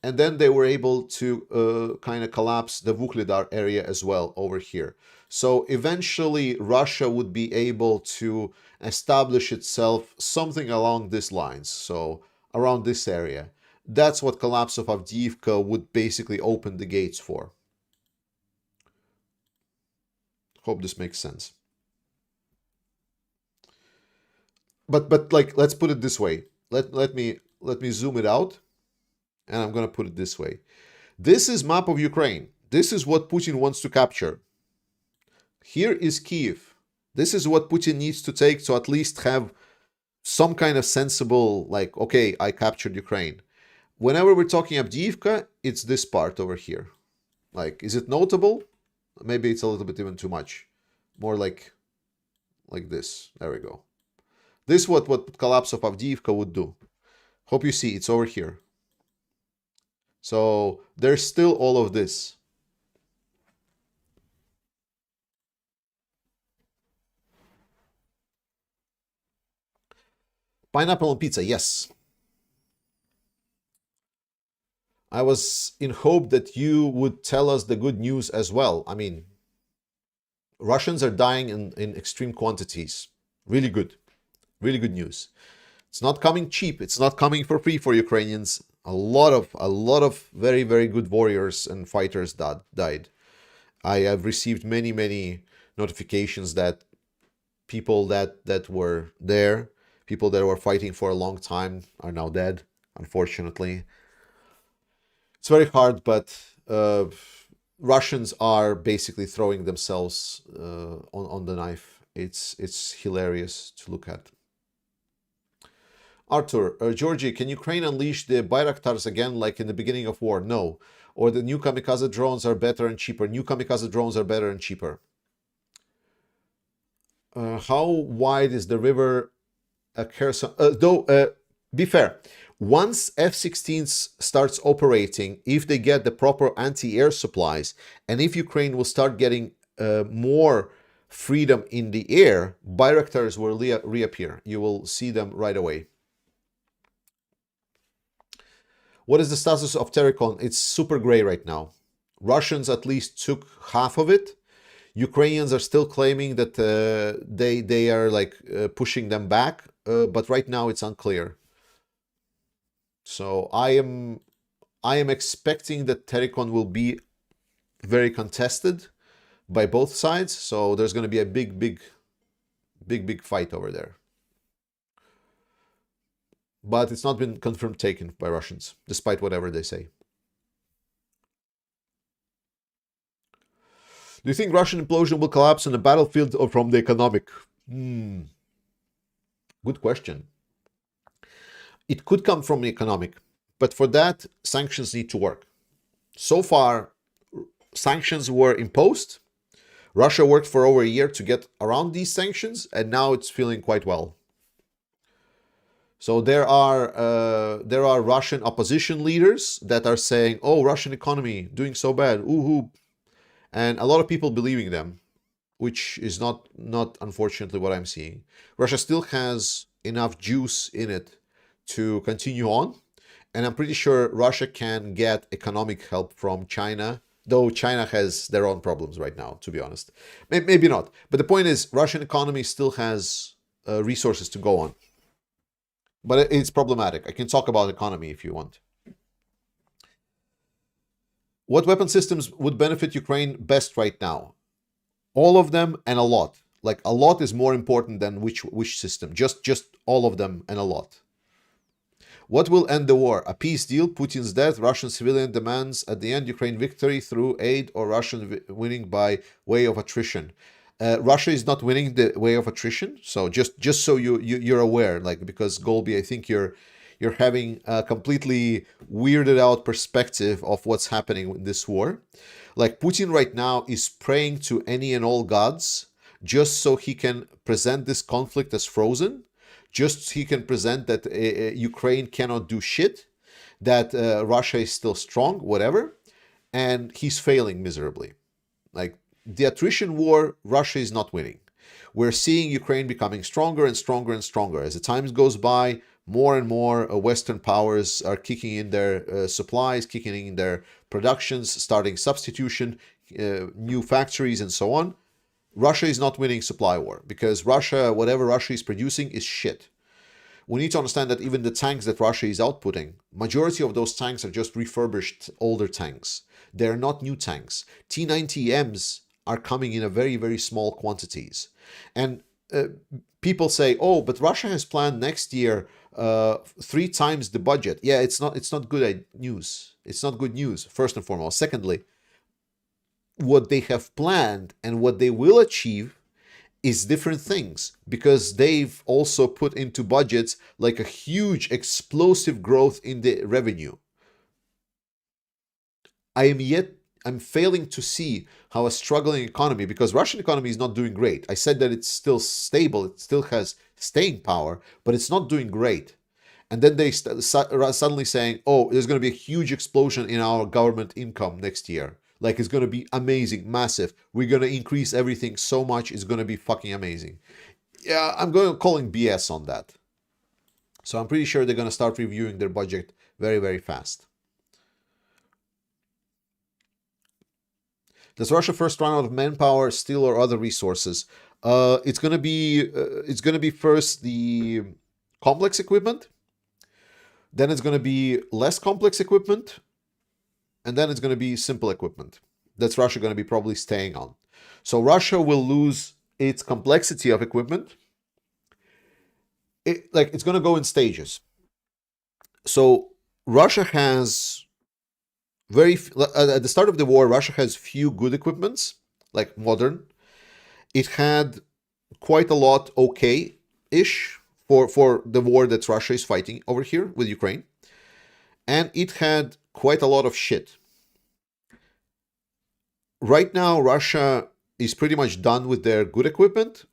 S1: and then they were able to kind of collapse the Vuhledar area as well over here. So eventually Russia would be able to establish itself something along these lines. So around this area. That's what collapse of Avdiivka would basically open the gates for. Hope this makes sense. But like, let's put it this way. Let me zoom it out, and I'm gonna put it this way. This is map of Ukraine. This is what Putin wants to capture. Here is Kiev. This is what Putin needs to take to at least have some kind of sensible, like, okay, I captured Ukraine. Whenever we're talking Avdiivka, it's this part over here. Like, is it notable? Maybe it's a little bit even too much. More like this. There we go. This is what collapse of Avdiivka would do. Hope you see, it's over here. So there's still all of this. Pineapple on pizza, yes. I was in hope that you would tell us the good news as well. I mean, Russians are dying in extreme quantities. Really good. Really good news. It's not coming cheap. It's not coming for free for Ukrainians. A lot of very, very good warriors and fighters died. I have received many notifications that people that were there, people that were fighting for a long time, are now dead, unfortunately. It's very hard, but Russians are basically throwing themselves on the knife. It's hilarious to look at. Arthur, Georgie, can Ukraine unleash the Bayraktars again like in the beginning of war? No. Or the new kamikaze drones are better and cheaper. New kamikaze drones are better and cheaper. How wide is the river Kherson? Be fair. Once F-16s starts operating, if they get the proper anti-air supplies, and if Ukraine will start getting more freedom in the air, Bayraktars will reappear. You will see them right away. What is the status of Terikon? It's super gray right now. Russians at least took half of it. Ukrainians are still claiming that they are like pushing them back, but right now it's unclear. So I am expecting that Terikon will be very contested by both sides. So there's going to be a big fight over there. But it's not been confirmed taken by Russians, despite whatever they say. Do you think Russian implosion will collapse on the battlefield or from the economic? Good question. It could come from the economic, but for that, sanctions need to work. So far, sanctions were imposed. Russia worked for over a year to get around these sanctions, and now it's feeling quite well. So there are Russian opposition leaders that are saying, "Oh, Russian economy doing so bad, ooh," and a lot of people believing them. which is not unfortunately what I'm seeing. Russia still has enough juice in it to continue on, and I'm pretty sure Russia can get economic help from China, though China has their own problems right now, to be honest. Maybe not. But the point is, Russian economy still has resources to go on. But it's problematic. I can talk about economy if you want. What weapon systems would benefit Ukraine best right now? All of them and a lot. Like a lot is more important than which system. Just all of them and a lot. What will end the war? A peace deal, Putin's death, Russian civilian demands at the end, Ukraine victory through aid, or Russian winning by way of attrition. Russia is not winning the way of attrition. So just so you're aware, like, because Golby, I think you're having a completely weirded out perspective of what's happening in this war. Like, Putin right now is praying to any and all gods just so he can present this conflict as frozen, just so he can present that Ukraine cannot do shit, that Russia is still strong, whatever, and he's failing miserably. Like, the attrition war, Russia is not winning. We're seeing Ukraine becoming stronger and stronger and stronger. As the time goes by, more and more Western powers are kicking in their supplies, kicking in their productions, starting substitution, new factories, and so on. Russia is not winning supply war because Russia, whatever Russia is producing, is shit. We need to understand that even the tanks that Russia is outputting, majority of those tanks are just refurbished older tanks. They're not new tanks. T-90Ms are coming in a very, very small quantities. And people say, oh, but Russia has planned next year 3 times the budget. Yeah, it's not good news. It's not good news, first and foremost. Secondly, what they have planned and what they will achieve is different things, because they've also put into budgets like a huge explosive growth in the revenue. I'm failing to see how a struggling economy, because Russian economy is not doing great. I said that it's still stable, it still has staying power, but it's not doing great. And then they suddenly saying, oh, there's going to be a huge explosion in our government income next year. Like, it's going to be amazing, massive. We're going to increase everything so much, it's going to be fucking amazing. Yeah, I'm going to calling BS on that. So I'm pretty sure they're going to start reviewing their budget very, very fast. Does Russia first run out of manpower, steel, or other resources? It's going to be first the complex equipment, then it's going to be less complex equipment, and then it's going to be simple equipment. That's Russia going to be probably staying on. So Russia will lose its complexity of equipment. It's going to go in stages. So Russia has at the start of the war, Russia has few good equipments, like modern. It had quite a lot okay-ish for the war that Russia is fighting over here with Ukraine. And it had quite a lot of shit. Right now, Russia is pretty much done with their good equipment.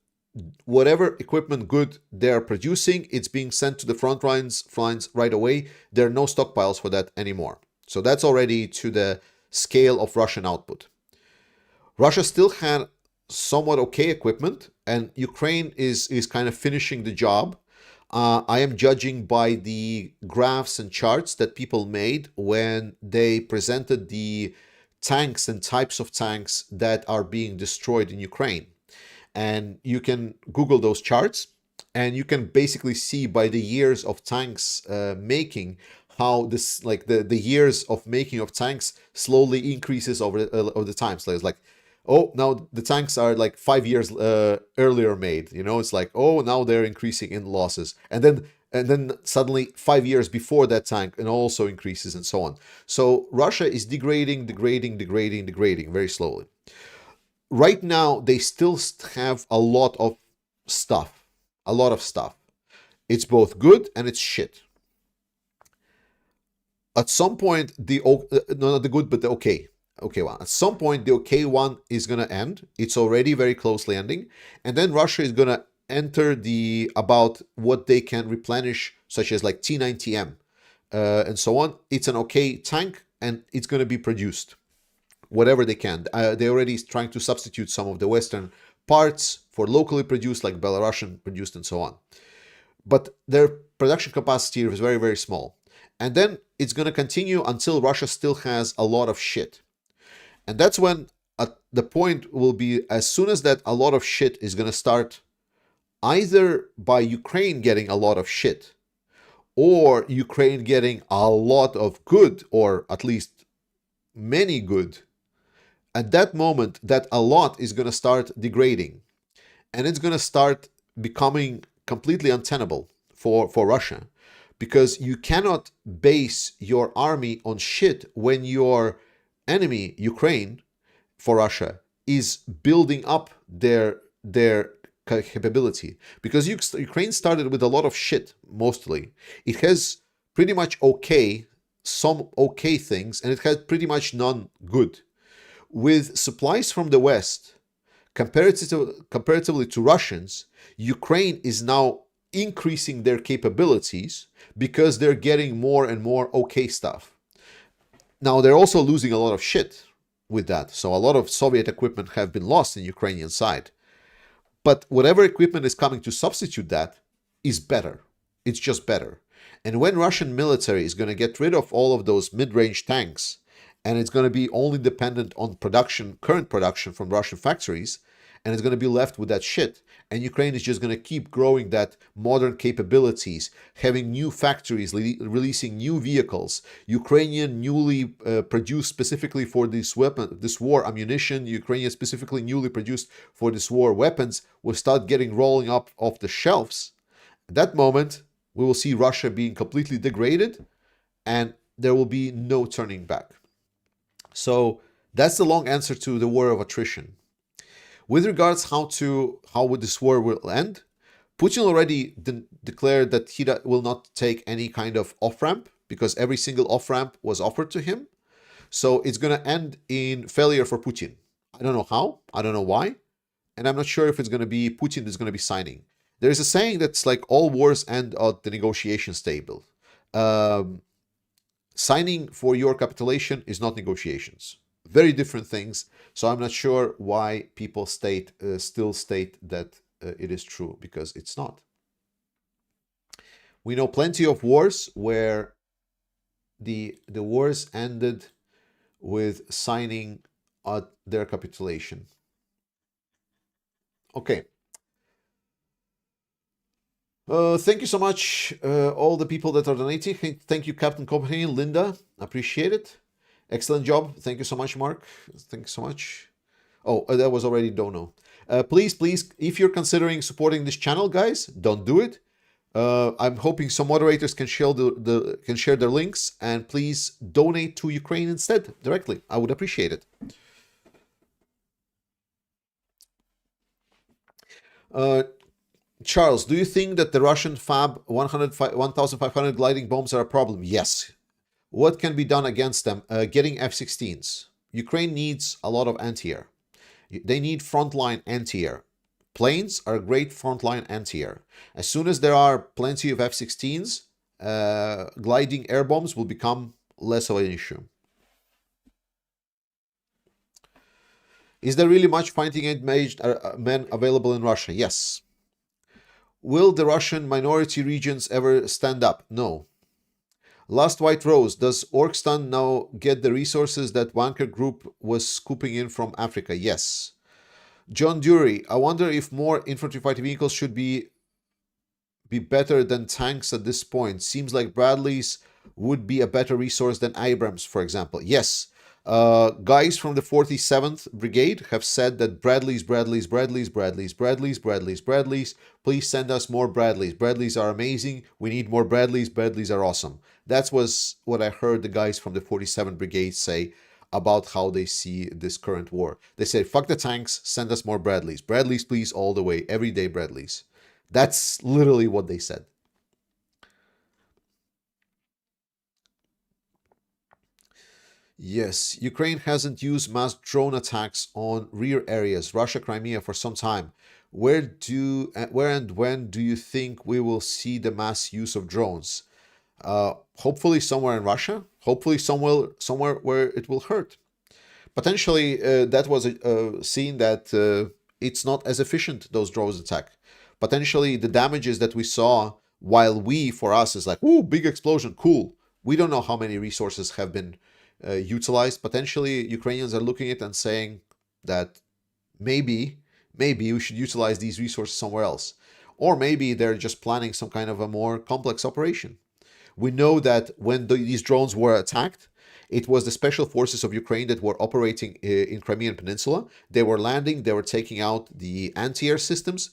S1: Whatever equipment good they're producing, it's being sent to the front lines right away. There are no stockpiles for that anymore. So that's already to the scale of Russian output. Russia still had somewhat okay equipment, and Ukraine is kind of finishing the job. I am judging by the graphs and charts that people made when they presented the tanks and types of tanks that are being destroyed in Ukraine. And you can Google those charts, and you can basically see by the years of tanks making how this, like the years of making of tanks slowly increases over the time. So it's like, oh, now the tanks are like 5 years earlier made. You know, it's like, oh, now they're increasing in losses, and then suddenly 5 years before that tank, and also increases, and so on. So Russia is degrading very slowly. Right now, they still have a lot of stuff. It's both good and it's shit. At some point, not the good, but the okay one. At some point, the okay one is going to end. It's already very closely ending. And then Russia is going to enter about what they can replenish, such as like T-90M and so on. It's an okay tank, and it's going to be produced whatever they can. They're already trying to substitute some of the Western parts for locally produced, like Belarusian produced and so on. But their production capacity is very, very small. And then it's going to continue until Russia still has a lot of shit. And that's when the point will be, as soon as that a lot of shit is going to start, either by Ukraine getting a lot of shit, or Ukraine getting a lot of good, or at least many good, at that moment, that a lot is going to start degrading. And it's going to start becoming completely untenable for Russia. Because you cannot base your army on shit when your enemy, Ukraine, for Russia, is building up their capability. Because Ukraine started with a lot of shit, mostly. It has pretty much some okay things, and it has pretty much none good. With supplies from the West, comparatively to Russians, Ukraine is now increasing their capabilities because they're getting more and more okay stuff. Now, they're also losing a lot of shit with that. So a lot of Soviet equipment have been lost in Ukrainian side. But whatever equipment is coming to substitute that is better. It's just better. And when Russian military is going to get rid of all of those mid-range tanks, and it's going to be only dependent on current production from Russian factories, and it's going to be left with that shit, and Ukraine is just going to keep growing that modern capabilities, having new factories, releasing new vehicles, Ukrainian newly produced specifically for this war ammunition, Ukrainian specifically newly produced for this war weapons will start getting rolling up off the shelves. At that moment, we will see Russia being completely degraded, and there will be no turning back. So that's the long answer to the war of attrition. With regards how this war will end, Putin already declared that he will not take any kind of off-ramp, because every single off-ramp was offered to him. So it's going to end in failure for Putin. I don't know how, I don't know why, and I'm not sure if it's going to be Putin that's going to be signing. There's a saying that's like all wars end at the negotiations table. Signing for your capitulation is not negotiations. Very different things. So I'm not sure why people still state that it is true, because it's not. We know plenty of wars where the wars ended with signing their capitulation. Okay. Thank you so much, all the people that are donating. Thank you, Captain Copenhagen, Linda. Appreciate it. Excellent job. Thank you so much, Mark. Thank you so much. Oh, that was already Dono. Please, if you're considering supporting this channel, guys, don't do it. I'm hoping some moderators can share their links, and please donate to Ukraine instead directly. I would appreciate it. Charles, do you think that the Russian Fab 1,500 gliding bombs are a problem? Yes. What can be done against them? Getting F-16s. Ukraine needs a lot of anti-air. They need frontline anti-air. Planes are a great frontline anti-air. As soon as there are plenty of F-16s, gliding air bombs will become less of an issue. Is there really much fighting-age men available in Russia? Yes. Will the Russian minority regions ever stand up? No. Last White Rose, does Orkstan now get the resources that Wanker Group was scooping in from Africa? Yes. John Dury, I wonder if more infantry fighting vehicles should be better than tanks at this point. Seems like Bradleys would be a better resource than Abrams, for example. Yes. Guys from the 47th Brigade have said that Bradleys. Please send us more Bradleys. Bradleys are amazing. We need more Bradleys. Bradleys are awesome. That was what I heard the guys from the 47th Brigade say about how they see this current war. They said, fuck the tanks, send us more Bradleys. Bradleys, please, all the way. Every day Bradleys. That's literally what they said. Yes, Ukraine hasn't used mass drone attacks on rear areas, Russia, Crimea, for some time. Where and when do you think we will see the mass use of drones? Hopefully somewhere in Russia. Hopefully somewhere where it will hurt. Potentially, that was a scene that it's not as efficient, those drones attack. Potentially the damages that we saw, while for us is like, ooh, big explosion, cool. We don't know how many resources have been utilized. Potentially Ukrainians are looking at it and saying that maybe, maybe we should utilize these resources somewhere else. Or maybe they're just planning some kind of a more complex operation. We know that when these drones were attacked, it was the special forces of Ukraine that were operating in Crimean Peninsula. They were landing, they were taking out the anti-air systems.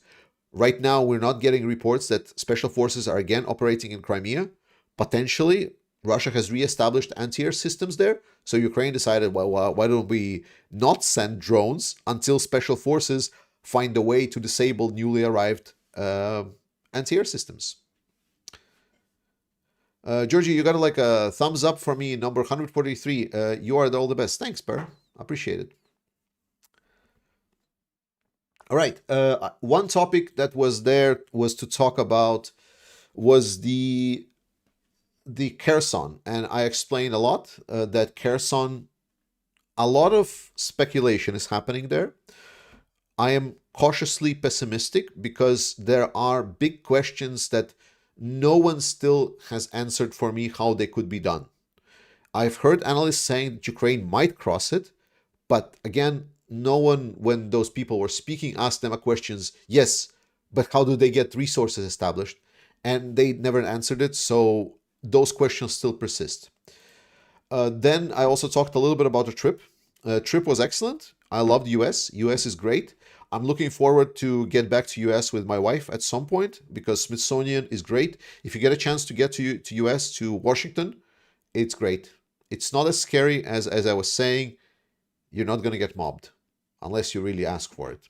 S1: Right now, we're not getting reports that special forces are again operating in Crimea. Potentially, Russia has reestablished anti-air systems there. So Ukraine decided, well, why don't we not send drones until special forces find a way to disable newly arrived anti-air systems. Georgie, you got like a thumbs up for me, number 143. You are all the best. Thanks, Per. Appreciate it. All right. One topic that was there was to talk about was the Kherson, and I explained a lot that Kherson, a lot of speculation is happening there. I am cautiously pessimistic because there are big questions that no one still has answered for me how they could be done. I've heard analysts saying that Ukraine might cross it, but again, no one, when those people were speaking, asked them a questions, yes, but how do they get resources established? And they never answered it, so those questions still persist. Then I also talked a little bit about the trip. Trip was excellent. I loved US. US is great. I'm looking forward to get back to US with my wife at some point because Smithsonian is great. If you get a chance to get to US, to Washington, it's great. It's not as scary as I was saying. You're not going to get mobbed unless you really ask for it.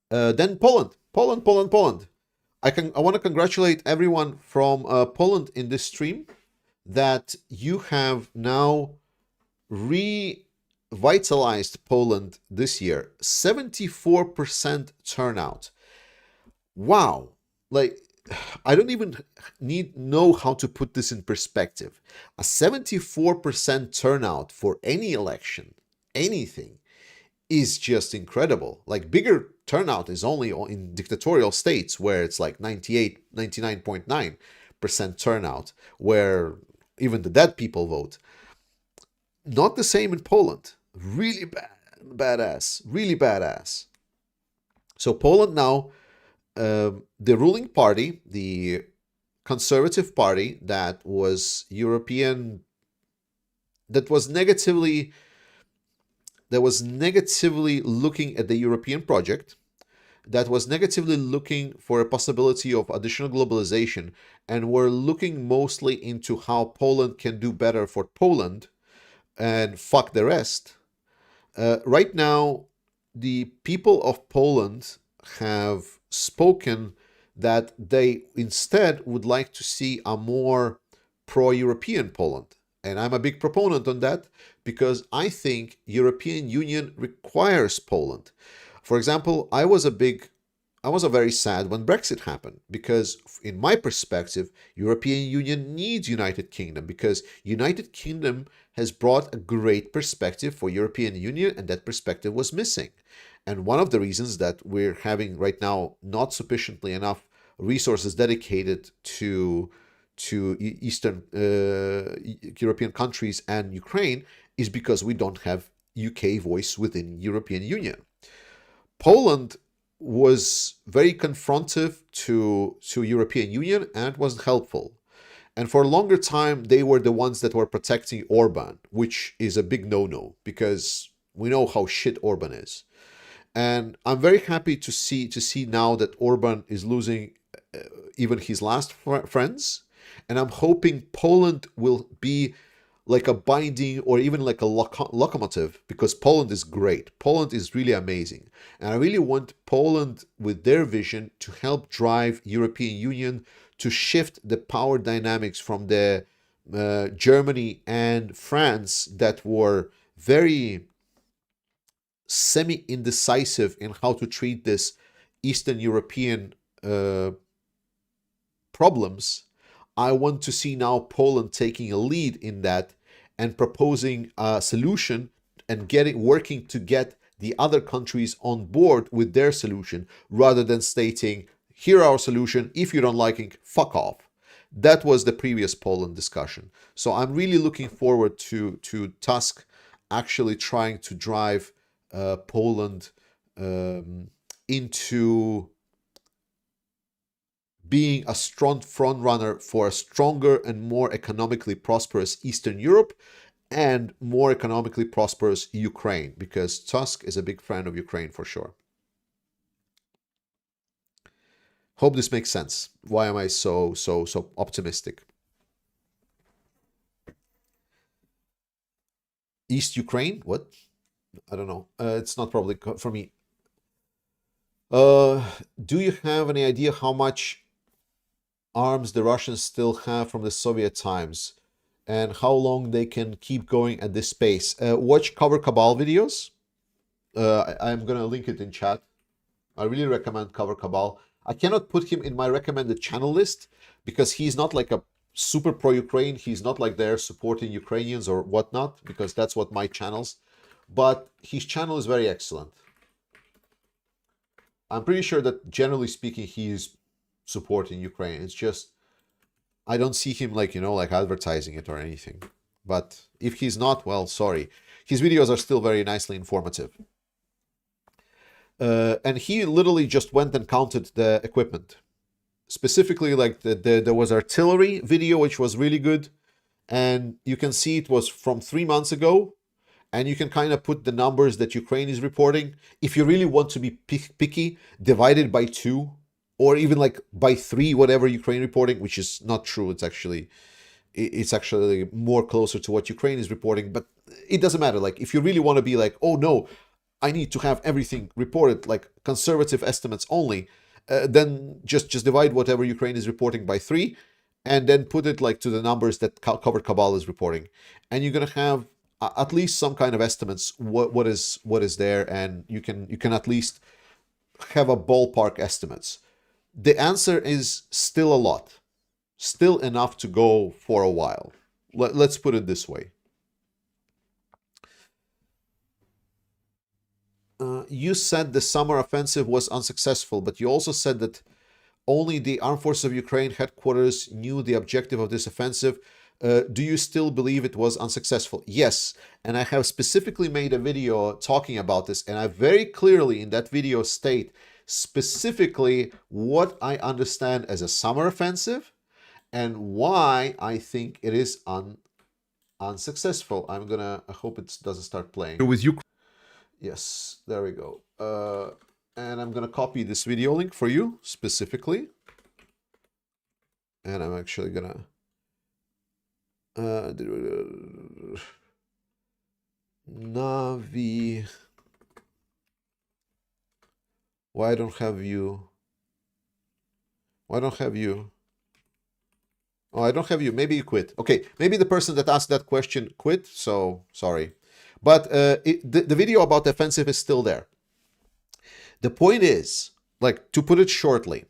S1: Then Poland. Poland. I want to congratulate everyone from Poland in this stream that you have now revitalized Poland this year. 74% turnout. Wow. Like, I don't even know how to put this in perspective. A 74% turnout for any election, anything, is just incredible. Like, bigger turnout is only in dictatorial states where it's like 99.9% turnout, where even the dead people vote. Not the same in Poland. Really badass. Really badass. So Poland now, the ruling party, the conservative party that was European, that was negatively looking at the European project, that was negatively looking for a possibility of additional globalization, and were looking mostly into how Poland can do better for Poland and fuck the rest. Right now, the people of Poland have spoken that they instead would like to see a more pro-European Poland. And I'm a big proponent on that because I think European Union requires Poland. For example, I was very sad when Brexit happened because in my perspective, European Union needs United Kingdom because United Kingdom has brought a great perspective for European Union, and that perspective was missing. And one of the reasons that we're having right now not sufficiently enough resources dedicated to Eastern European countries and Ukraine is because we don't have UK voice within European Union. Poland was very confrontive to European Union and wasn't helpful. And for a longer time, they were the ones that were protecting Orban, which is a big no-no because we know how shit Orban is. And I'm very happy to see now that Orban is losing even his last friends. And I'm hoping Poland will be like a binding or even like a locomotive because Poland is great. Poland is really amazing. And I really want Poland with their vision to help drive European Union to shift the power dynamics from the Germany and France that were very semi-indecisive in how to treat this Eastern European problems. I want to see now Poland taking a lead in that and proposing a solution and working to get the other countries on board with their solution rather than stating, here our solution, if you don't like it, fuck off. That was the previous Poland discussion. So I'm really looking forward to Tusk actually trying to drive Poland into being a strong frontrunner for a stronger and more economically prosperous Eastern Europe and more economically prosperous Ukraine, because Tusk is a big fan of Ukraine for sure. Hope this makes sense. Why am I so optimistic? East Ukraine? What? I don't know. It's not probably for me. Do you have any idea how much arms the Russians still have from the Soviet times and how long they can keep going at this pace? Watch Cover Cabal videos. I'm going to link it in chat. I really recommend Cover Cabal. I cannot put him in my recommended channel list because he's not like a super pro-Ukraine. He's not like there supporting Ukrainians or whatnot, because that's what my channel's. But his channel is very excellent. I'm pretty sure that generally speaking, he's supporting Ukraine. It's just, I don't see him like, like advertising it or anything. But if he's not, well, sorry. His videos are still very nicely informative. And he literally just went and counted the equipment. Specifically, like there was artillery video, which was really good. And you can see it was from 3 months ago. And you can kind of put the numbers that Ukraine is reporting. If you really want to be picky, divide it by 2 or even like by 3, whatever Ukraine reporting, which is not true. It's actually more closer to what Ukraine is reporting, but it doesn't matter. Like if you really want to be like, oh no, I need to have everything reported like conservative estimates only, then just divide whatever Ukraine is reporting by 3 and then put it like to the numbers that Covered Cabal is reporting. And you're going to have at least some kind of estimates what is there, and you can at least have a ballpark estimates. The answer is still a lot, still enough to go for a while. Let's put it this way. You said the summer offensive was unsuccessful, but you also said that only the Armed Forces of Ukraine headquarters knew the objective of this offensive. Do you still believe it was unsuccessful? Yes, and I have specifically made a video talking about this, and I very clearly in that video state specifically what I understand as a summer offensive and why I think it is unsuccessful. I hope it doesn't start playing. With you. Yes, there we go. And I'm gonna copy this video link for you specifically. And I'm actually gonna Navi. Why don't have you? Why don't have you? Oh, I don't have you. Maybe you quit. Okay, maybe the person that asked that question quit. So sorry, but the video about the offensive is still there. The point is, like, to put it shortly,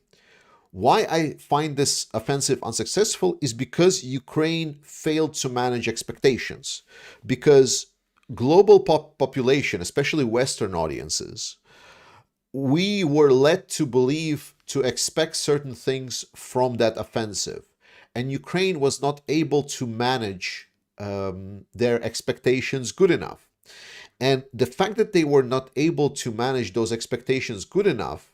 S1: why I find this offensive unsuccessful is because Ukraine failed to manage expectations. Because global population, especially Western audiences, we were led to believe, to expect certain things from that offensive. And Ukraine was not able to manage their expectations good enough. And the fact that they were not able to manage those expectations good enough,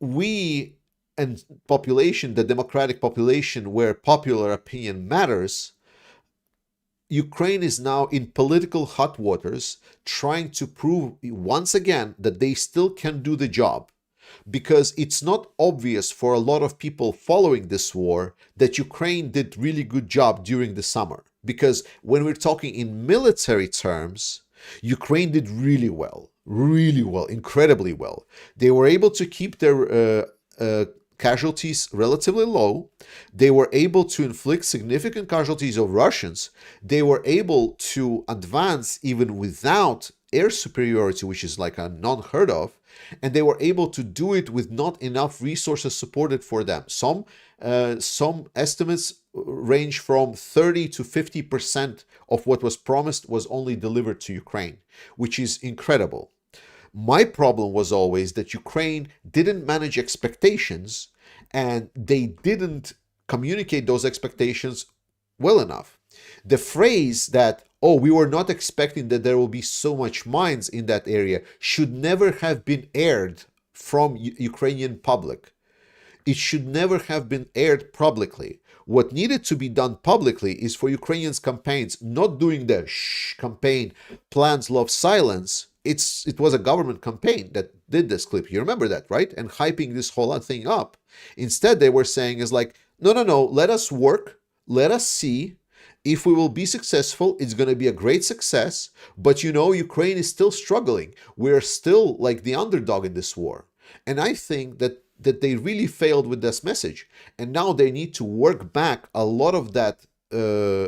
S1: we and population, the democratic population where popular opinion matters, Ukraine is now in political hot waters trying to prove once again that they still can do the job. Because it's not obvious for a lot of people following this war that Ukraine did really good job during the summer. Because when we're talking in military terms, Ukraine did really well, incredibly well. They were able to keep their casualties relatively low. They were able to inflict significant casualties of Russians. They were able to advance even without air superiority, which is like a non-heard of. And they were able to do it with not enough resources supported for them. Some estimates range from 30 to 50% of what was promised was only delivered to Ukraine, which is incredible. My problem was always that Ukraine didn't manage expectations and they didn't communicate those expectations well enough. The phrase that, oh, we were not expecting that there will be so much mines in that area should never have been aired from Ukrainian public. It should never have been aired publicly. What needed to be done publicly is for Ukrainians' campaigns not doing the shh campaign, plans love silence. It was a government campaign that did this clip. You remember that, right? And hyping this whole thing up. Instead, they were saying is like, no, let us work, let us see. If we will be successful, it's going to be a great success. But Ukraine is still struggling. We're still like the underdog in this war. And I think that they really failed with this message. And now they need to work back a lot of that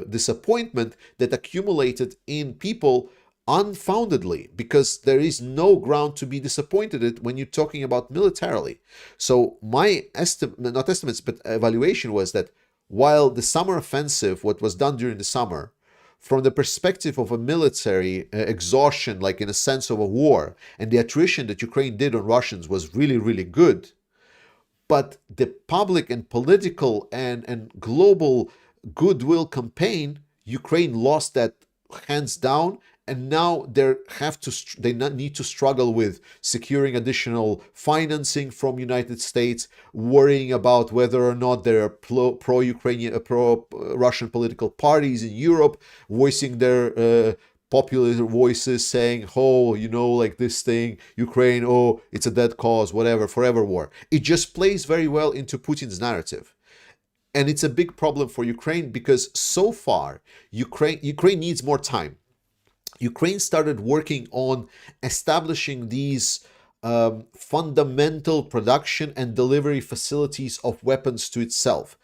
S1: disappointment that accumulated in people unfoundedly, because there is no ground to be disappointed at when you're talking about militarily. So my not estimates, but evaluation was that while the summer offensive, what was done during the summer, from the perspective of a military exhaustion, like in a sense of a war, and the attrition that Ukraine did on Russians was really, really good. But the public and political and global goodwill campaign, Ukraine lost that hands down, and now they need to struggle with securing additional financing from United States, worrying about whether or not there are pro-Ukrainian, pro-Russian political parties in Europe voicing their popular voices saying, oh, like this thing, Ukraine, oh, it's a dead cause, whatever, forever war. It just plays very well into Putin's narrative. And it's a big problem for Ukraine because so far, Ukraine needs more time. Ukraine started working on establishing these fundamental production and delivery facilities of weapons to itself.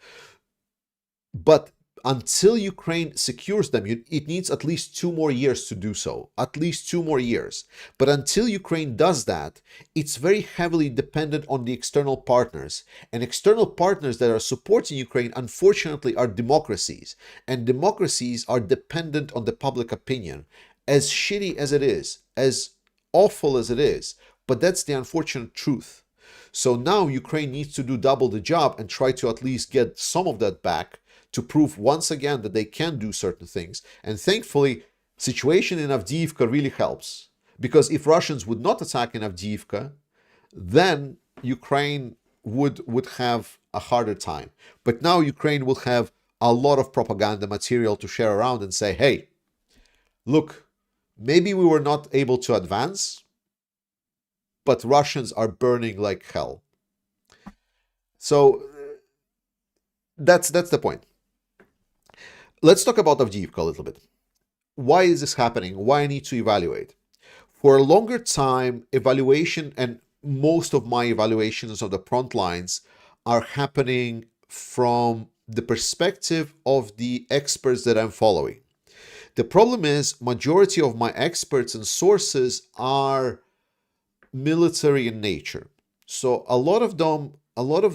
S1: But until Ukraine secures them, it needs at least 2 more years to do so. At least 2 more years. But until Ukraine does that, it's very heavily dependent on the external partners. And external partners that are supporting Ukraine, unfortunately, are democracies. And democracies are dependent on the public opinion. As shitty as it is, as awful as it is, but that's the unfortunate truth. So now Ukraine needs to do double the job and try to at least get some of that back to prove once again that they can do certain things. And thankfully, situation in Avdiivka really helps. Because if Russians would not attack in Avdiivka, then Ukraine would have a harder time. But now Ukraine will have a lot of propaganda material to share around and say, hey, look, maybe we were not able to advance, but Russians are burning like hell. So that's the point. Let's talk about Avdiivka a little bit. Why is this happening? Why I need to evaluate? For a longer time, evaluation and most of my evaluations of the front lines are happening from the perspective of the experts that I'm following. The problem is majority of my experts and sources are military in nature. So a lot of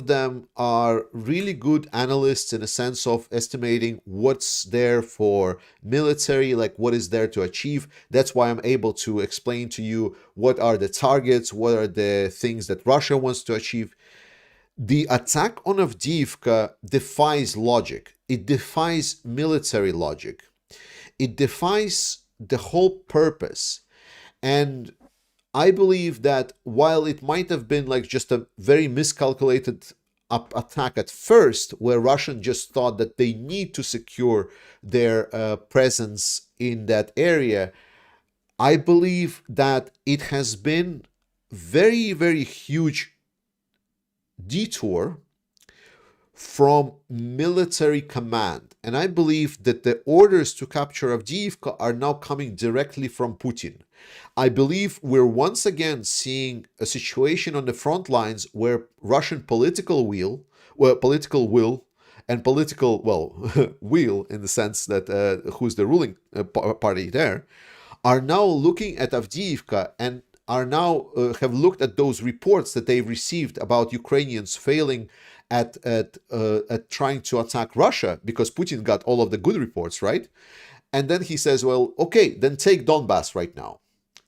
S1: them are really good analysts in a sense of estimating what's there for military, like what is there to achieve. That's why I'm able to explain to you what are the targets, what are the things that Russia wants to achieve. The attack on Avdiivka defies logic. It defies military logic. It defies the whole purpose. And I believe that while it might have been like just a very miscalculated attack at first, where Russians just thought that they need to secure their presence in that area, I believe that it has been very, very huge detour from military command. And I believe that the orders to capture Avdiivka are now coming directly from Putin. I believe we're once again seeing a situation on the front lines where Russian political will in the sense that who's the ruling party there, are now looking at Avdiivka and are now have looked at those reports that they've received about Ukrainians failing at trying to attack Russia because Putin got all of the good reports, right? And then he says, well, okay, then take Donbass right now.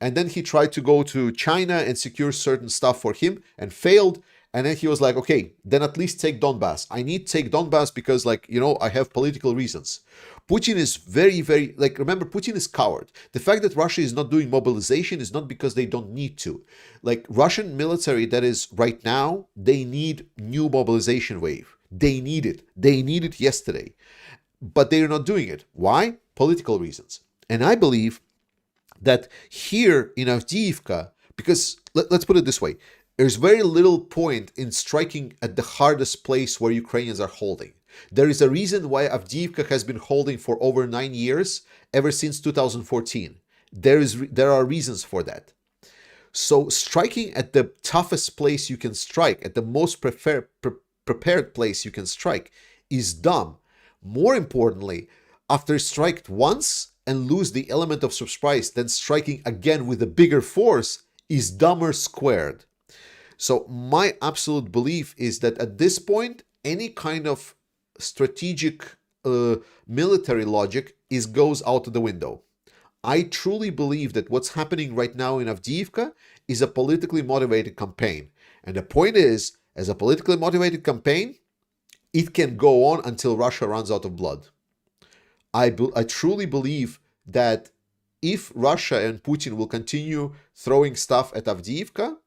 S1: And then he tried to go to China and secure certain stuff for him and failed. And then he was like, okay, then at least take Donbass. I need to take Donbass because, like, I have political reasons. Putin is very, very, like, remember, Putin is coward. The fact that Russia is not doing mobilization is not because they don't need to. Like, Russian military that is right now, they need new mobilization wave. They need it. They need it yesterday. But they are not doing it. Why? Political reasons. And I believe that here in Avdiivka, because let's put it this way, there's very little point in striking at the hardest place where Ukrainians are holding. There is a reason why Avdiivka has been holding for over 9 years, ever since 2014. There are reasons for that. So striking at the toughest place you can strike, at the most prepared place you can strike, is dumb. More importantly, after strike once and lose the element of surprise, then striking again with a bigger force is dumber squared. So my absolute belief is that at this point, any kind of strategic military logic goes out the window. I truly believe that what's happening right now in Avdiivka is a politically motivated campaign. And the point is, as a politically motivated campaign, it can go on until Russia runs out of blood. I truly believe that if Russia and Putin will continue throwing stuff at Avdiivka,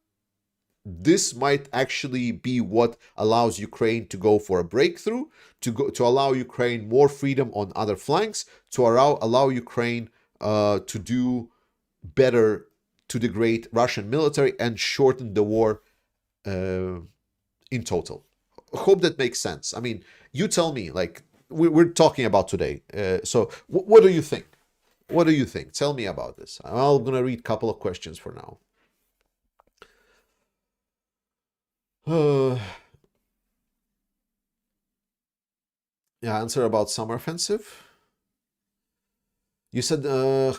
S1: this might actually be what allows Ukraine to go for a breakthrough, to allow Ukraine more freedom on other flanks, to allow Ukraine to do better to degrade Russian military and shorten the war in total. Hope that makes sense. I mean, you tell me, like, we're talking about today. So what do you think? What do you think? Tell me about this. I'm going to read a couple of questions for now. Yeah, answer about summer offensive. You said,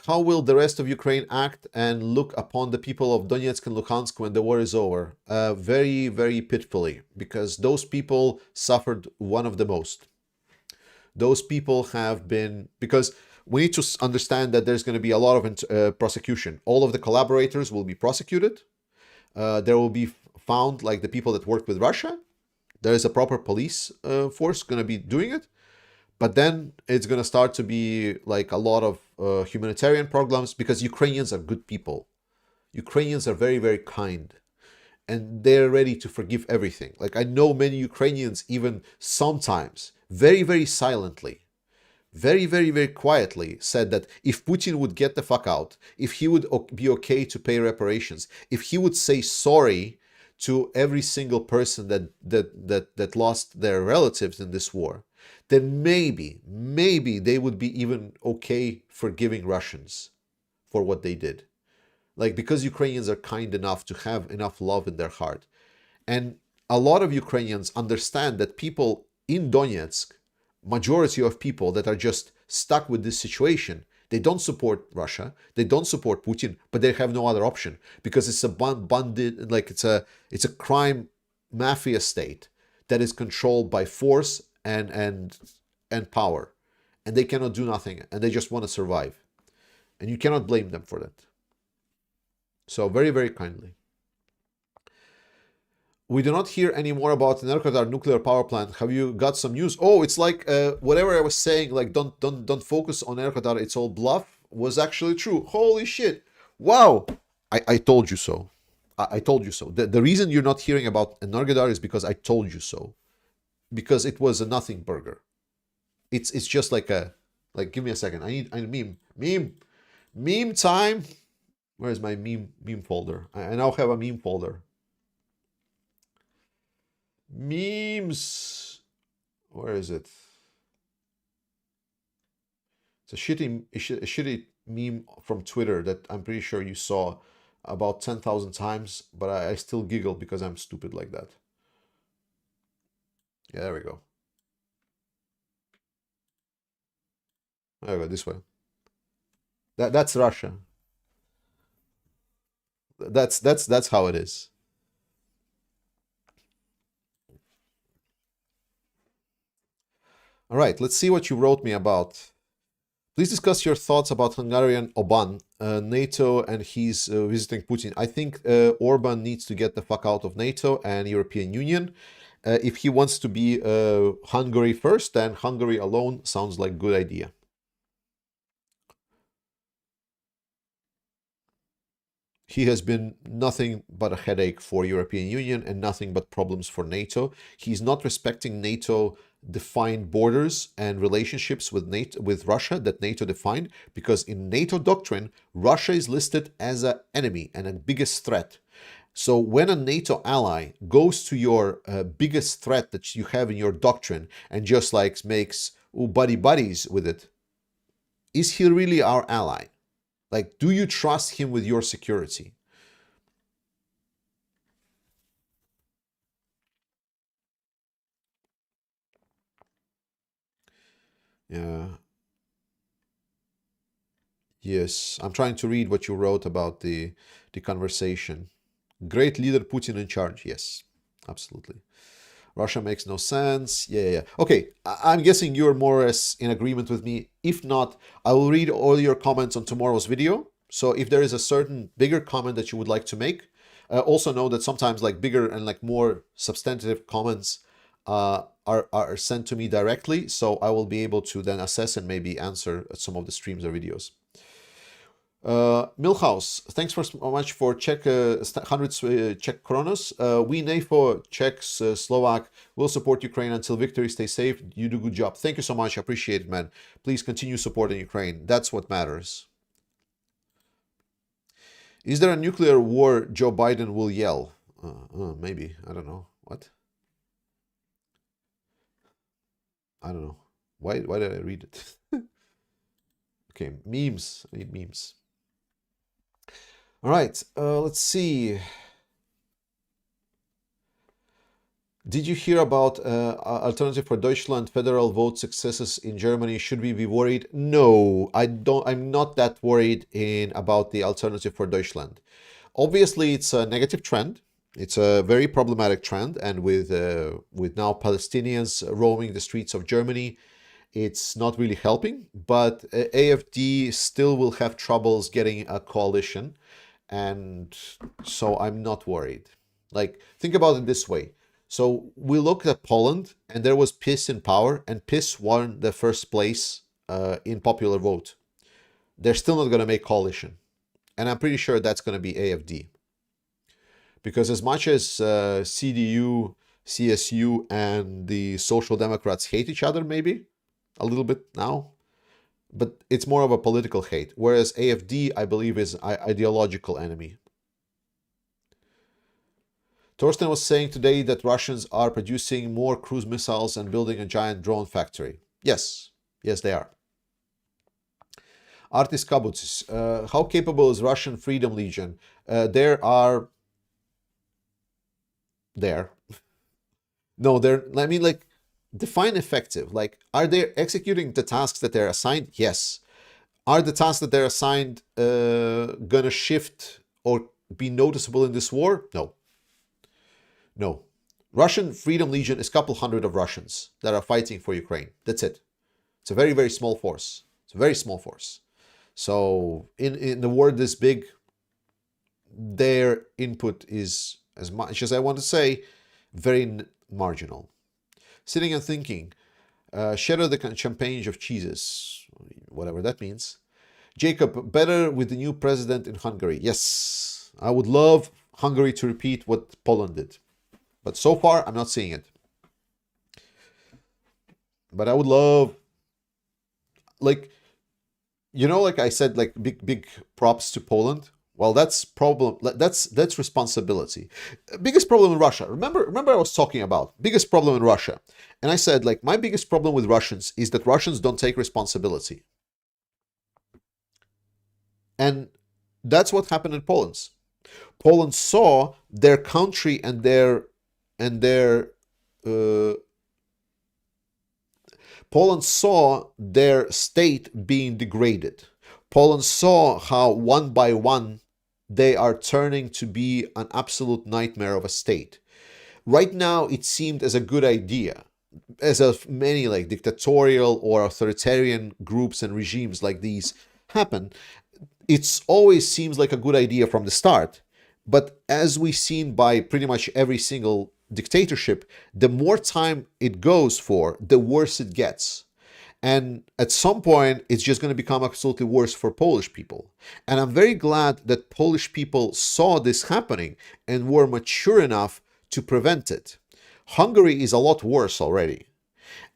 S1: how will the rest of Ukraine act and look upon the people of Donetsk and Luhansk when the war is over? Very, very pitifully, because those people suffered one of the most. Those people have been, because we need to understand that there's going to be a lot of prosecution. All of the collaborators will be prosecuted. There will be found, like, the people that worked with Russia. There is a proper police force going to be doing it. But then it's going to start to be like a lot of humanitarian programs, because Ukrainians are good people. Ukrainians are very, very kind. And they're ready to forgive everything. Like, I know many Ukrainians, even sometimes, very, very silently, very, very, very quietly said that if Putin would get the fuck out, if he would be okay to pay reparations, if he would say sorry to every single person that lost their relatives in this war, then maybe they would be even okay forgiving Russians for what they did. Like, because Ukrainians are kind enough to have enough love in their heart. And a lot of Ukrainians understand that people in Donetsk, majority of people that are just stuck with this situation, they don't support Russia, they don't support Putin, but they have no other option, because it's a bandit, like it's a crime mafia state that is controlled by force and power, and they cannot do nothing, and they just want to survive, and you cannot blame them for that. So very, very kindly. We do not hear any more about Energodar nuclear power plant. Have you got some news? Oh, it's like whatever I was saying, like don't focus on Energodar, it's all bluff, was actually true. Holy shit. Wow. I told you so. I told you so. The reason you're not hearing about Energodar is because I told you so. Because it was a nothing burger. It's just like give me a second. I need a meme time. Where's my meme folder? I now have a meme folder. Memes. Where is it? It's a shitty meme from Twitter that I'm pretty sure you saw about 10,000 times, but I still giggle because I'm stupid like that. Yeah, there we go. There we go, this way. That's Russia. That's how it is. All right, let's see what you wrote me about. Please discuss your thoughts about Hungarian Orbán, NATO, and he's visiting Putin. I think Orban needs to get the fuck out of NATO and European Union. If he wants to be Hungary first, then Hungary alone sounds like a good idea. He has been nothing but a headache for European Union and nothing but problems for NATO. He's not respecting NATO defined borders and relationships with NATO, with Russia that NATO defined, because in NATO doctrine, Russia is listed as an enemy and a biggest threat. So when a NATO ally goes to your biggest threat that you have in your doctrine and just like makes buddies with it, is he really our ally? Like, do you trust him with your security? Yeah. Yes, I'm trying to read what you wrote about the conversation. Great leader, Putin in charge. Yes, absolutely. Russia makes no sense. Yeah. Okay, I'm guessing you're more or less in agreement with me. If not, I will read all your comments on tomorrow's video. So if there is a certain bigger comment that you would like to make, also know that sometimes like bigger and like more substantive comments are sent to me directly. So I will be able to then assess and maybe answer some of the streams or videos. Milhouse, thanks for so much for Czech 100 Czech Kronos. We NAFO Czechs Slovak will support Ukraine until victory. Stay safe. You do good job. Thank you so much. I appreciate it, man. Please continue supporting Ukraine. That's what matters. Is there a nuclear war? Joe Biden will yell. Maybe. I don't know. What? I don't know. Why did I read it? Okay, memes. I need memes. All right, let's see. Did you hear about Alternative for Deutschland federal vote successes in Germany? Should we be worried? No, I don't. I'm not that worried about the Alternative for Deutschland. Obviously, it's a negative trend. It's a very problematic trend, and with now Palestinians roaming the streets of Germany, it's not really helping. But AfD still will have troubles getting a coalition, and so I'm not worried. Like, think about it this way. So we looked at Poland, and there was PiS in power, and PiS won the first place in popular vote. They're still not going to make coalition, and I'm pretty sure that's going to be AfD. Because as much as CDU, CSU, and the Social Democrats hate each other, maybe a little bit now, but it's more of a political hate. Whereas AfD, I believe, is an ideological enemy. Torsten was saying today that Russians are producing more cruise missiles and building a giant drone factory. Yes, they are. Artis Kabutis, how capable is Russian Freedom Legion? There. No, I mean, like, define effective. Like, are they executing the tasks that they're assigned? Yes. Are the tasks that they're assigned gonna shift or be noticeable in this war? No. Russian Freedom Legion is a couple hundred of Russians that are fighting for Ukraine. That's it. It's a very, very small force. It's a very small force. So in the war this big, their input is, as much as I want to say, very marginal. Sitting and thinking, shadow the champagne of cheeses, whatever that means. Jacob, better with the new president in Hungary. Yes, I would love Hungary to repeat what Poland did. But so far, I'm not seeing it. But I would love, like, like I said, like big props to Poland. Well, that's responsibility. Biggest problem in Russia. Remember I was talking about biggest problem in Russia. And I said, like, my biggest problem with Russians is that Russians don't take responsibility. And that's what happened in Poland. Poland saw their country and their Poland saw their state being degraded. Poland saw how one by one they are turning to be an absolute nightmare of a state. Right now, it seemed as a good idea as of many like dictatorial or authoritarian groups and regimes like these happen, it's always seems like a good idea from the start. But as we've seen by pretty much every single dictatorship, the more time it goes for, the worse it gets. And at some point, it's just going to become absolutely worse for Polish people. And I'm very glad that Polish people saw this happening and were mature enough to prevent it. Hungary is a lot worse already.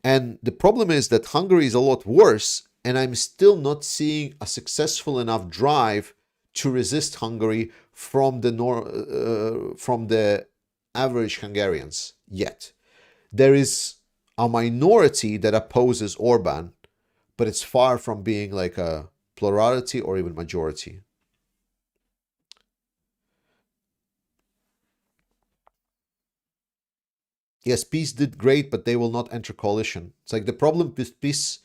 S1: And the problem is that Hungary is a lot worse, and I'm still not seeing a successful enough drive to resist Hungary from the average Hungarians yet. There is a minority that opposes Orban, but it's far from being like a plurality or even majority. Yes, peace did great, but they will not enter coalition. It's like the problem with peace,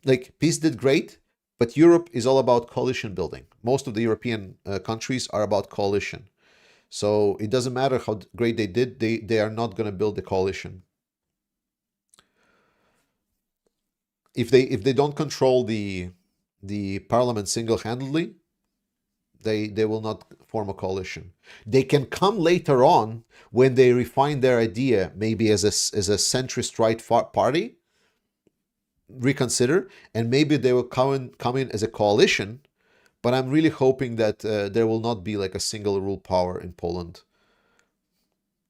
S1: like peace did great, but Europe is all about coalition building. Most of the European countries are about coalition. So it doesn't matter how great they did, they are not going to build the coalition. If they don't control the parliament single-handedly, they will not form a coalition. They can come later on when they refine their idea, maybe as a centrist right party, reconsider, and maybe they will come in as a coalition. But I'm really hoping that there will not be like a single rule power in Poland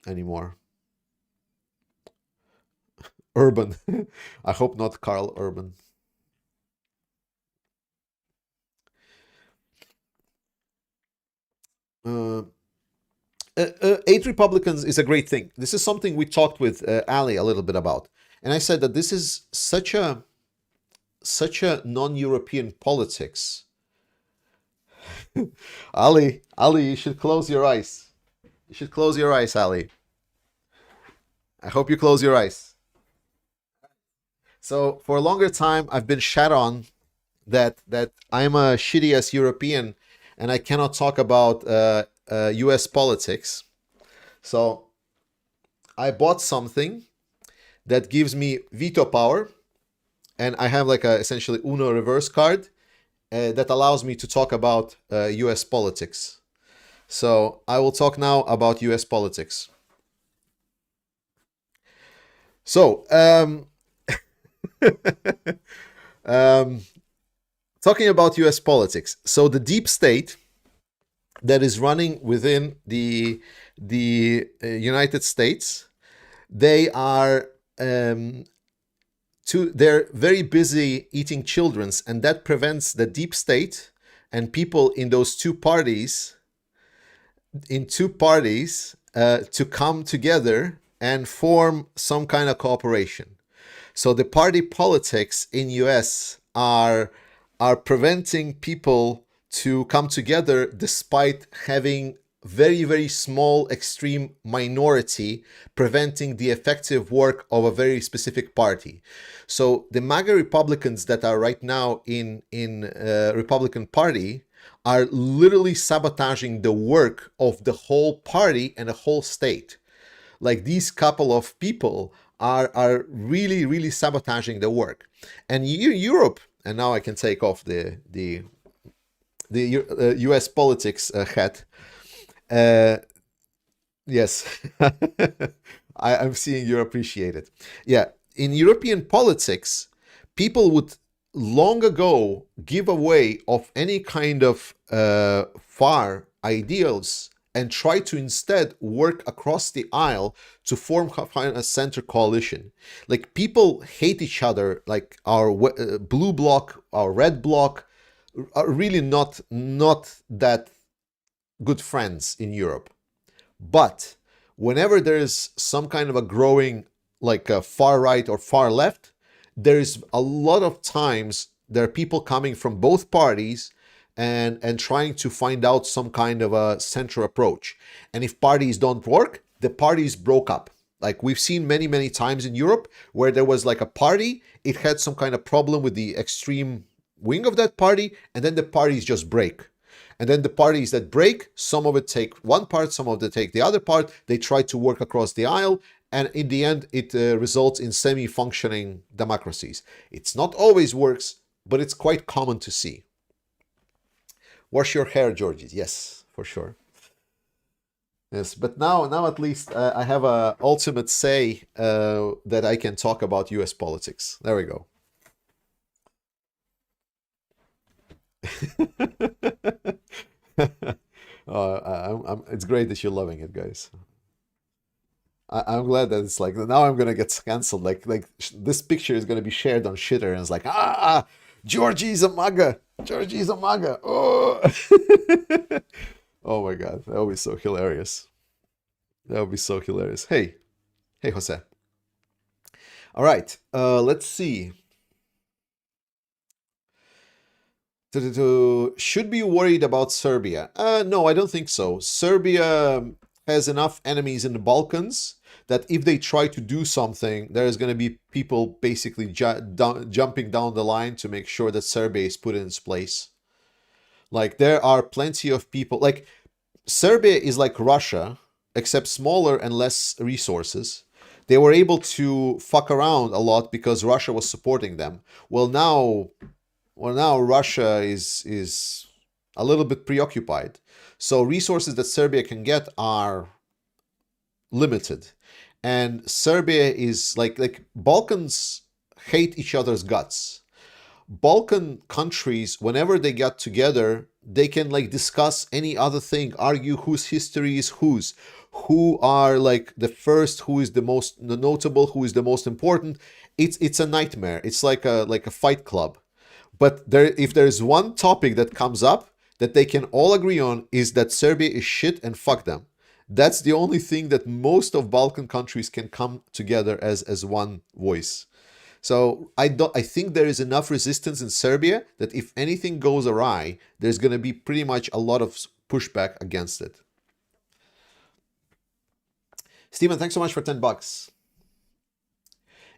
S1: anymore. Urban. I hope not Karl Urban. Uh, Eight Republicans is a great thing. This is something we talked with Ali a little bit about, and I said that this is such a non-European politics. Ali, you should close your eyes. You should close your eyes, Ali. I hope you close your eyes. So for a longer time, I've been shat on that I'm a shitty ass European and I cannot talk about U.S. politics. So I bought something that gives me veto power, and I have like a essentially Uno reverse card that allows me to talk about U.S. politics. So I will talk now about U.S. politics. So um, talking about U.S. politics. So the deep state that is running within the United States, they are they're very busy eating children's, and that prevents the deep state and people in those two parties to come together and form some kind of cooperation. So the party politics in US are preventing people to come together despite having very, very small extreme minority preventing the effective work of a very specific party. So the MAGA Republicans that are right now in Republican Party are literally sabotaging the work of the whole party and the whole state. Like these couple of people are really, really sabotaging the work. And Europe, and now I can take off the U.S. politics hat. Yes, I'm seeing you appreciate it. Yeah, in European politics, people would long ago give away of any kind of far ideals and try to instead work across the aisle to form a center coalition. Like people hate each other, like our blue bloc, our red bloc, are really not that good friends in Europe. But whenever there is some kind of a growing, like a far right or far left, there is a lot of times there are people coming from both parties and trying to find out some kind of a central approach. And if parties don't work, the parties broke up. Like we've seen many, many times in Europe where there was like a party, it had some kind of problem with the extreme wing of that party, and then the parties just break. And then the parties that break, some of it take one part, some of it take the other part. They try to work across the aisle, and in the end, it results in semi-functioning democracies. It's not always works, but it's quite common to see. Wash your hair, Georgie. Yes, for sure. Yes, but now at least I have a ultimate say that I can talk about U.S. politics. There we go. It's great that you're loving it, guys. I'm glad that it's like now I'm gonna get canceled. This picture is gonna be shared on Shitter, and it's like Georgie's a MAGA. Georgie's a MAGA. Oh, oh my God, that would be so hilarious. That would be so hilarious. Hey, Jose. All right, let's see. Should be worried about Serbia? No, I don't think so. Serbia has enough enemies in the Balkans that if they try to do something, there's going to be people basically jumping down the line to make sure that Serbia is put in its place. Like, there are plenty of people. Like, Serbia is like Russia, except smaller and less resources. They were able to fuck around a lot because Russia was supporting them. Now Russia is a little bit preoccupied. So resources that Serbia can get are limited. And Serbia is like Balkans hate each other's guts. Balkan countries, whenever they get together, they can like discuss any other thing, argue whose history is whose, who are like the first, who is the most notable, who is the most important. It's a nightmare. It's like a fight club. But if there's one topic that comes up that they can all agree on is that Serbia is shit and fuck them. That's the only thing that most of Balkan countries can come together as one voice. So I think there is enough resistance in Serbia that if anything goes awry, there's going to be pretty much a lot of pushback against it. Steven, thanks so much for $10.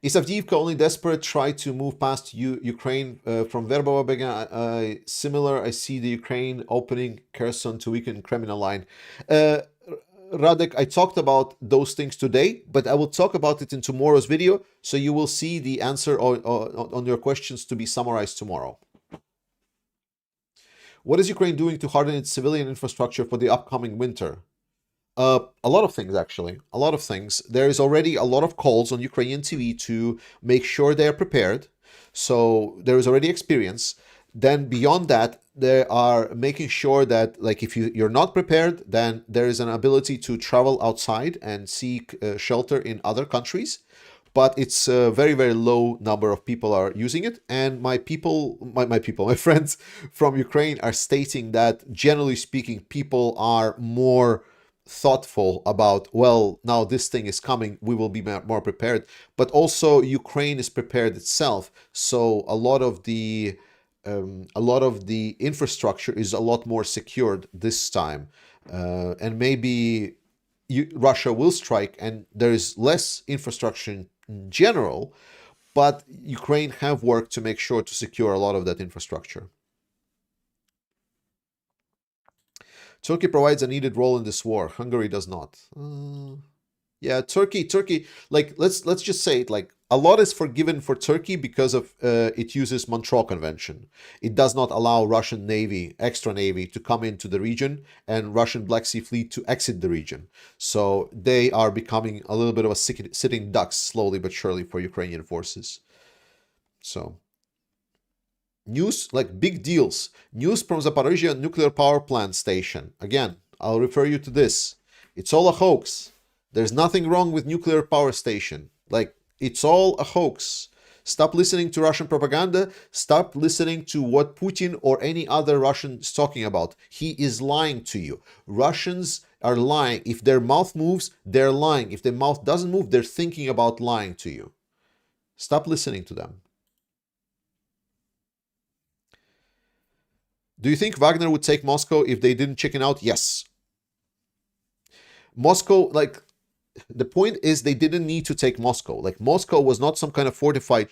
S1: Is Avdiivka only desperate try to move past Ukraine from Verbova Bega? Similar, I see the Ukraine opening Kherson to weaken Kremlin line. Radek, I talked about those things today, but I will talk about it in tomorrow's video, so you will see the answer on your questions to be summarized tomorrow. What is Ukraine doing to harden its civilian infrastructure for the upcoming winter? A lot of things, actually. A lot of things. There is already a lot of calls on Ukrainian TV to make sure they are prepared. So there is already experience. Then beyond that, they are making sure that, like, if you're not prepared, then there is an ability to travel outside and seek shelter in other countries. But it's a very, very low number of people are using it. And my friends from Ukraine are stating that, generally speaking, people are more thoughtful about, well, now this thing is coming, we will be more prepared. But also Ukraine is prepared itself, so a lot of the infrastructure is a lot more secured this time, and maybe Russia will strike and there is less infrastructure in general, but Ukraine have worked to make sure to secure a lot of that infrastructure. Turkey provides a needed role in this war. Hungary does not. Yeah, Turkey. Like, let's just say it. Like, a lot is forgiven for Turkey because of it uses Montreux Convention. It does not allow Russian Navy, extra Navy, to come into the region and Russian Black Sea Fleet to exit the region. So they are becoming a little bit of a sitting ducks slowly but surely for Ukrainian forces. So. News, like big deals. News from Zaporizhia nuclear power plant station. Again, I'll refer you to this. It's all a hoax. There's nothing wrong with nuclear power station. Like, it's all a hoax. Stop listening to Russian propaganda. Stop listening to what Putin or any other Russian is talking about. He is lying to you. Russians are lying. If their mouth moves, they're lying. If their mouth doesn't move, they're thinking about lying to you. Stop listening to them. Do you think Wagner would take Moscow if they didn't chicken out? Yes. Moscow, like, the point is they didn't need to take Moscow. Like, Moscow was not some kind of fortified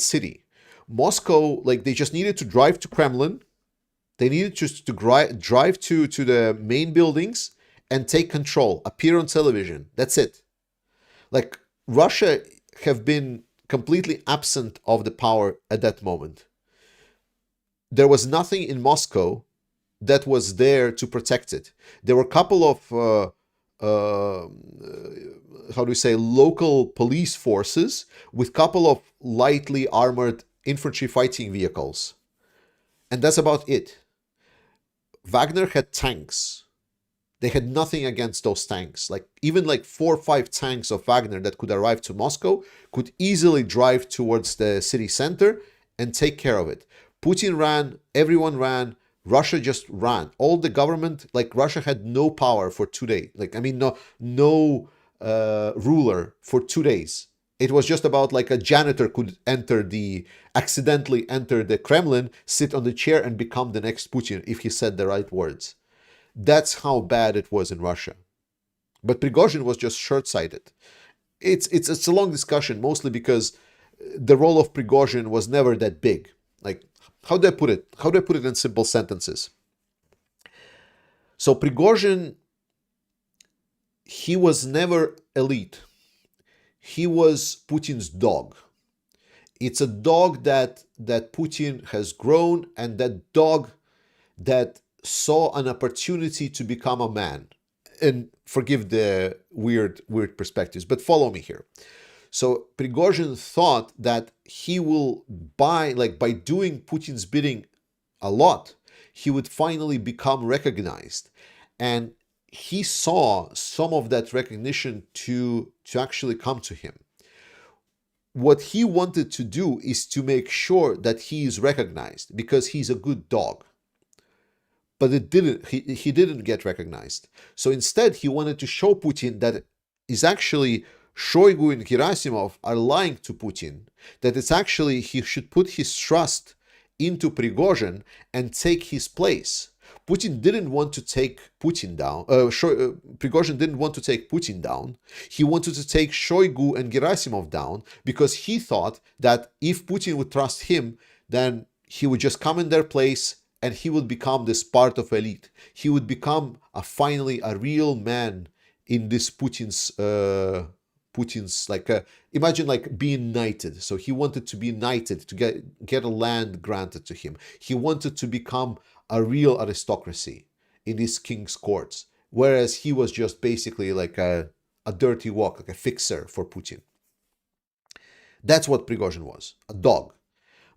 S1: city. Moscow, like, they just needed to drive to Kremlin. They needed just to drive to the main buildings and take control, appear on television. That's it. Like Russia have been completely absent of the power at that moment. There was nothing in Moscow that was there to protect it. There were a couple of how do we say, local police forces with couple of lightly armored infantry fighting vehicles, and that's about it. Wagner had tanks. They had nothing against those tanks. Like even like 4 or 5 tanks of Wagner that could arrive to Moscow could easily drive towards the city center and take care of it. Putin ran, everyone ran, Russia just ran. All the government, like Russia had no power for 2 days. Like I mean, no ruler for 2 days. It was just about like a janitor could accidentally enter the Kremlin, sit on the chair, and become the next Putin if he said the right words. That's how bad it was in Russia. But Prigozhin was just short-sighted. It's a long discussion, mostly because the role of Prigozhin was never that big. Like, how do I put it? How do I put it in simple sentences? So Prigozhin, he was never elite. He was Putin's dog. It's a dog that Putin has grown, and that dog that saw an opportunity to become a man. And forgive the weird perspectives, but follow me here. So Prigozhin thought that he will by doing Putin's bidding a lot, he would finally become recognized. And he saw some of that recognition to actually come to him. What he wanted to do is to make sure that he is recognized because he's a good dog. But he didn't get recognized. So instead, he wanted to show Putin that is actually Shoigu and Gerasimov are lying to Putin, that it's actually he should put his trust into Prigozhin and take his place. Putin didn't want to take Putin down. Prigozhin didn't want to take Putin down. He wanted to take Shoigu and Gerasimov down because he thought that if Putin would trust him, then he would just come in their place and he would become this part of elite. He would become finally a real man in this Putin's imagine like being knighted. So he wanted to be knighted to get a land granted to him. He wanted to become a real aristocracy in his king's courts, whereas he was just basically like a dirty walk, like a fixer for Putin. That's what Prigozhin was, a dog.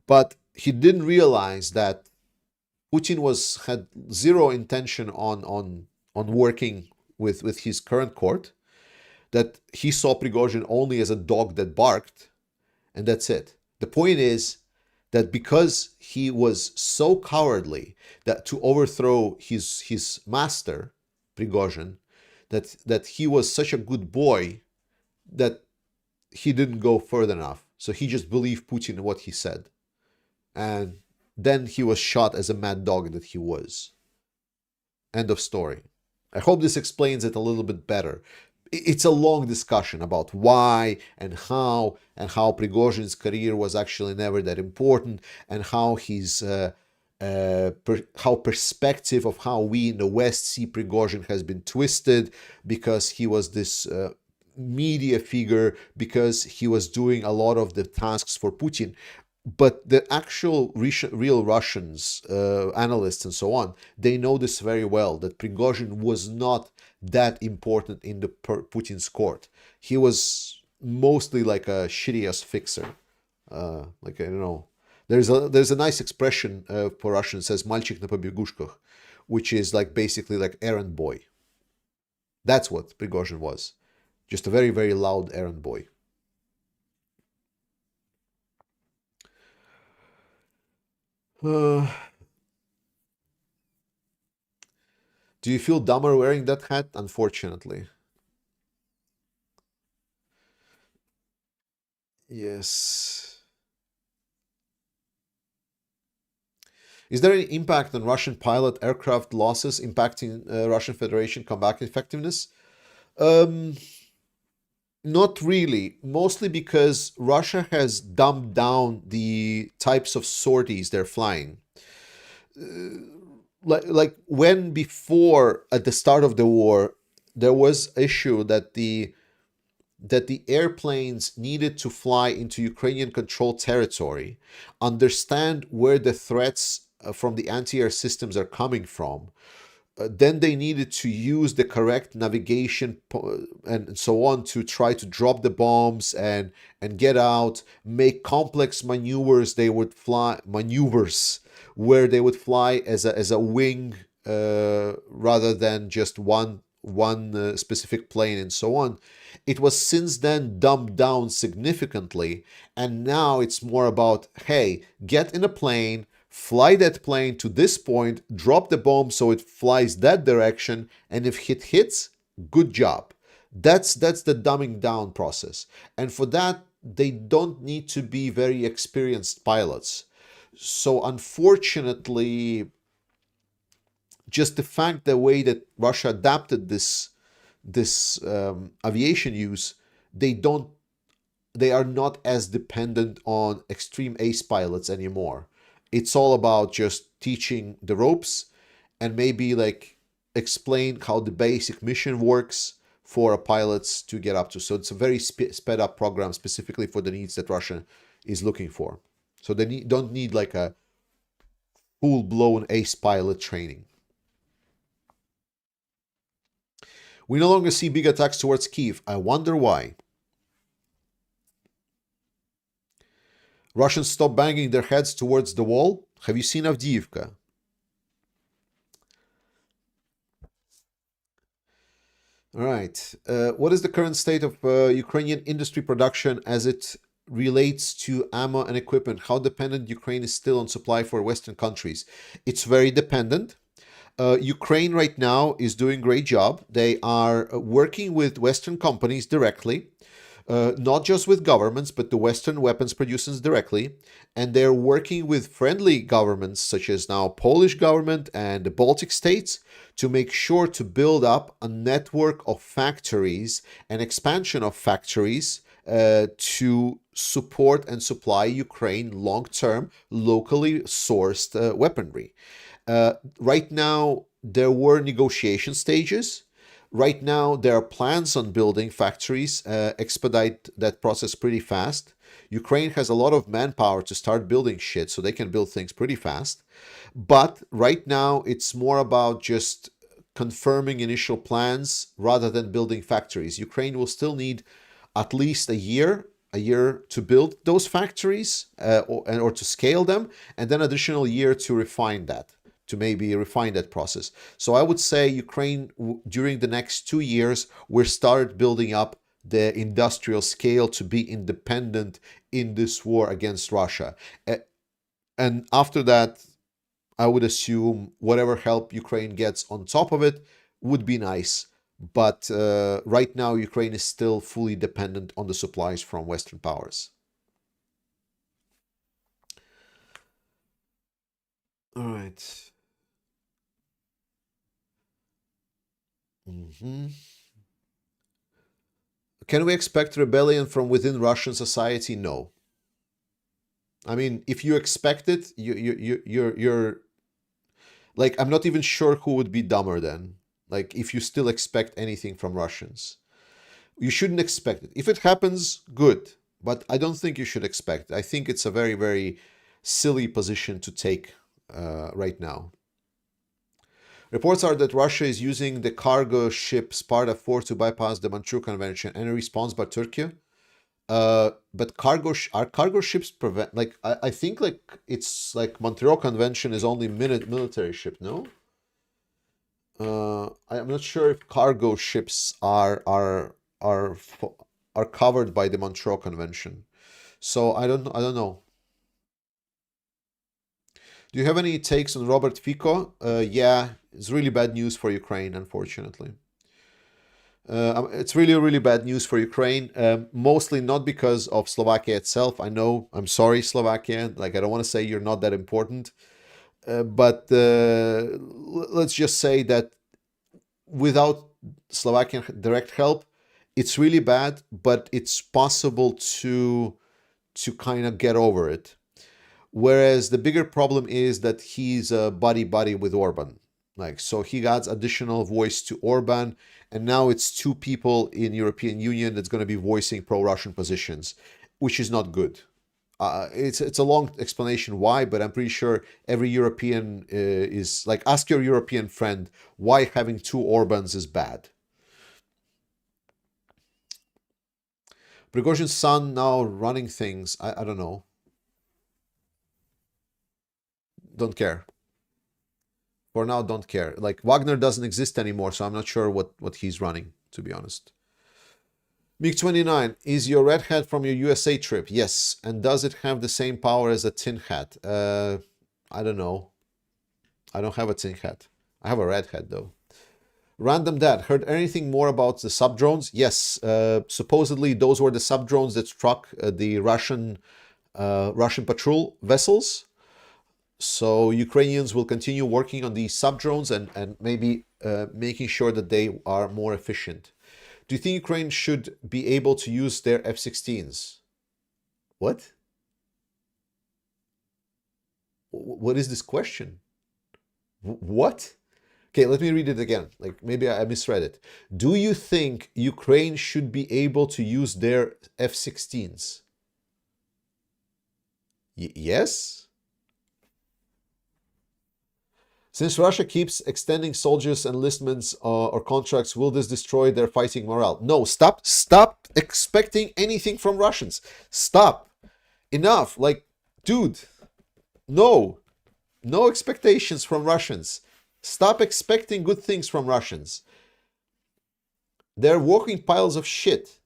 S1: But he didn't realize that Putin had zero intention on working with his current court, that he saw Prigozhin only as a dog that barked, and that's it. The point is that because he was so cowardly that to overthrow his master, Prigozhin, that he was such a good boy that he didn't go further enough. So he just believed Putin and what he said. And then he was shot as a mad dog that he was. End of story. I hope this explains it a little bit better. It's a long discussion about why and how Prigozhin's career was actually never that important, and how how perspective of how we in the West see Prigozhin has been twisted because he was this media figure, because he was doing a lot of the tasks for Putin. But the actual real Russians, analysts and so on, they know this very well, that Prigozhin was not that important in the Putin's court. He was mostly like a shitty-ass fixer. Like, I don't know. There's a nice expression for Russians, says "мальчик на побегушках," which is like basically like errand boy. That's what Prigozhin was. Just a very, very loud errand boy. Do you feel dumber wearing that hat? Unfortunately. Yes. Is there any impact on Russian pilot aircraft losses impacting Russian Federation combat effectiveness? Um, Not really. Mostly because Russia has dumbed down the types of sorties they're flying. Like when before at the start of the war, there was issue that that the airplanes needed to fly into Ukrainian controlled territory, understand where the threats from the anti-air systems are coming from. Then they needed to use the correct navigation and so on to try to drop the bombs and get out, make complex maneuvers. They would fly maneuvers where they would fly as a wing rather than just one specific plane and so on. It was since then dumbed down significantly, and now it's more about, hey, get in a plane, fly that plane to this point, drop the bomb so it flies that direction, and if it hits, good job. That's the dumbing down process. And for that, they don't need to be very experienced pilots. So unfortunately, just the fact the way that Russia adapted this aviation use, they don't they are not as dependent on extreme ace pilots anymore. It's all about just teaching the ropes and maybe like explain how the basic mission works for pilots to get up to. So it's a very sped up program specifically for the needs that Russia is looking for. So they don't need like a full blown ace pilot training. We no longer see big attacks towards Kiev. I wonder why. Russians stop banging their heads towards the wall. Have you seen Avdiivka? All right. What is the current state of Ukrainian industry production as it relates to ammo and equipment? How dependent Ukraine is still on supply for Western countries? It's very dependent. Ukraine right now is doing a great job. They are working with Western companies directly, not just with governments, but the Western weapons producers directly. And they're working with friendly governments, such as now Polish government and the Baltic states, to make sure to build up a network of factories and expansion of factories to support and supply Ukraine long-term, locally sourced weaponry. Right now, there were negotiation stages. Right now, there are plans on building factories, expedite that process pretty fast. Ukraine has a lot of manpower to start building shit, so they can build things pretty fast. But right now, it's more about just confirming initial plans rather than building factories. Ukraine will still need at least a year to build those factories or to scale them, and then additional year to refine that, to maybe refine that process. So I would say Ukraine, during the next 2 years, will start building up the industrial scale to be independent in this war against Russia. And after that, I would assume whatever help Ukraine gets on top of it would be nice. But right now, Ukraine is still fully dependent on the supplies from Western powers. All right. Mm-hmm. Can we expect rebellion from within Russian society? No. I mean, if you expect it, you're like, I'm not even sure who would be dumber then. Like, if you still expect anything from Russians, you shouldn't expect it. If it happens, good. But I don't think you should expect it. I think it's a very, very silly position to take right now. Reports are that Russia is using the cargo ship Sparta 4 to bypass the Manchu Convention. Any response by Turkey? But are cargo ships prevent, like I think like it's like Montreal Convention is only military ship, no? I'm not sure if cargo ships are covered by the Montreal Convention. So I don't know. Do you have any takes on Robert Fico? Yeah, it's really bad news for Ukraine, unfortunately. It's really, really bad news for Ukraine. Mostly not because of Slovakia itself. I know, I'm sorry, Slovakia. Like, I don't want to say you're not that important. But let's just say that without Slovakian direct help, it's really bad, but it's possible to kind of get over it. Whereas the bigger problem is that he's a buddy with Orban. Like, so he adds additional voice to Orban, and now it's two people in European Union that's going to be voicing pro-Russian positions, which is not good. It's a long explanation why, but I'm pretty sure every European is like, ask your European friend why having two Orbans is bad. Prigozhin's son now running things. I don't know. Don't care. For now, don't care. Like, Wagner doesn't exist anymore, so I'm not sure what he's running, to be honest. MiG-29, is your red hat from your USA trip? Yes. And does it have the same power as a tin hat? I don't know. I don't have a tin hat. I have a red hat, though. Random Dad, heard anything more about the sub-drones? Yes. Supposedly, those were the sub-drones that struck the Russian patrol vessels. So Ukrainians will continue working on these sub-drones and maybe making sure that they are more efficient. Do you think Ukraine should be able to use their F-16s? What? What is this question? What? Okay, let me read it again. Like, maybe I misread it. Do you think Ukraine should be able to use their F-16s? Yes? Since Russia keeps extending soldiers' enlistments or contracts, will this destroy their fighting morale? No, stop expecting anything from Russians. Stop. Enough. Like, dude, no expectations from Russians. Stop expecting good things from Russians. They're walking piles of shit.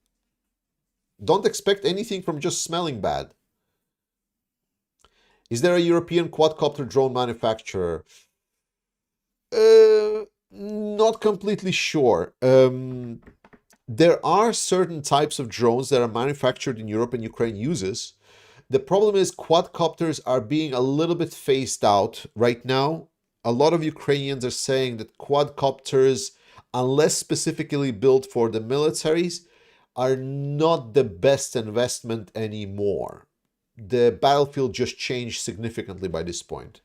S1: Don't expect anything from just smelling bad. Is there a European quadcopter drone manufacturer? Not completely sure. There are certain types of drones that are manufactured in Europe and Ukraine uses. The problem is quadcopters are being a little bit phased out right now. A lot of Ukrainians are saying that quadcopters, unless specifically built for the militaries, are not the best investment anymore. The battlefield just changed significantly by this point.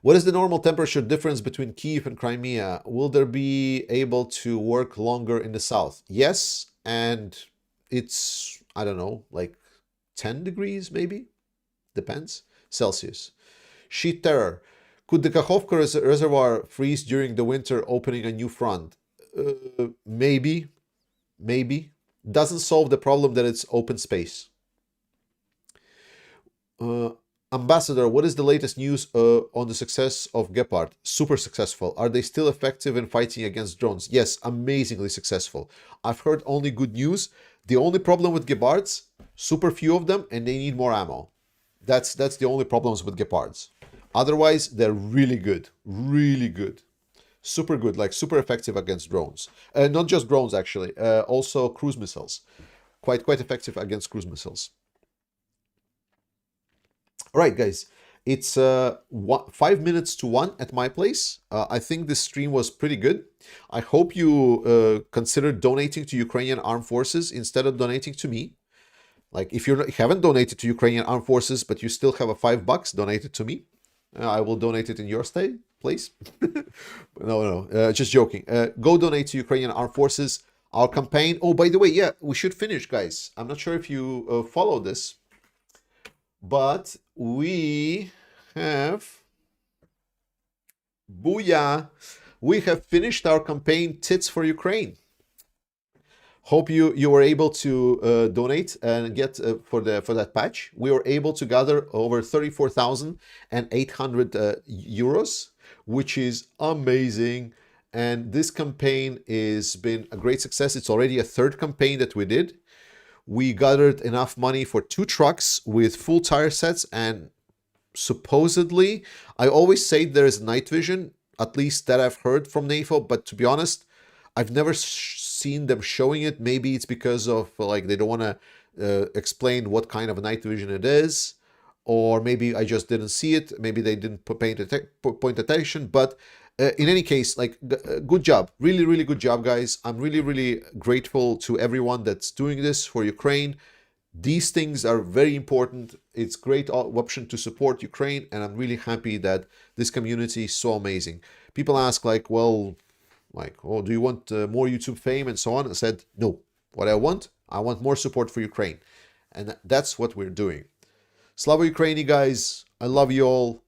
S1: What is the normal temperature difference between Kyiv and Crimea? Will there be able to work longer in the south? Yes, and it's, I don't know, like 10 degrees maybe? Depends. Celsius. Sheet terror. Could the Kakhovka reservoir freeze during the winter, opening a new front? Maybe. Doesn't solve the problem that it's open space. Ambassador, what is the latest news on the success of Gepard? Super successful. Are they still effective in fighting against drones? Yes, amazingly successful. I've heard only good news. The only problem with Gepards, super few of them, and they need more ammo. That's the only problems with Gepards. Otherwise, they're really good. Really good. Super good, like super effective against drones. Not just drones, actually. Also cruise missiles. Quite effective against cruise missiles. All right, guys, it's 5 minutes to 1 at my place. I think this stream was pretty good. I hope you consider donating to Ukrainian Armed Forces instead of donating to me. Like, if you haven't donated to Ukrainian Armed Forces, but you still have a $5, donate it to me. I will donate it in your place. No, just joking. Go donate to Ukrainian Armed Forces. Our campaign. Oh, by the way, yeah, we should finish, guys. I'm not sure if you follow this. But we have, booyah, we have finished our campaign Tits for Ukraine. Hope you were able to donate and get for that patch. We were able to gather over 34,800 euros, which is amazing. And this campaign has been a great success. It's already a third campaign that we did. We gathered enough money for 2 trucks with full tire sets, and supposedly, I always say there is night vision, at least that I've heard from NATO, but to be honest, I've never seen them showing it. Maybe it's because of, like, they don't want to explain what kind of night vision it is, or maybe I just didn't see it. Maybe they didn't point attention, but in any case, like, good job. Really, really good job, guys. I'm really, really grateful to everyone that's doing this for Ukraine. These things are very important. It's a great option to support Ukraine, and I'm really happy that this community is so amazing. People ask like, well, like, oh, do you want more YouTube fame and so on? I said, no. What I want more support for Ukraine. And that's what we're doing. Slava Ukraini, guys. I love you all.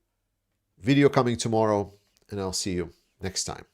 S1: Video coming tomorrow, and I'll see you next time.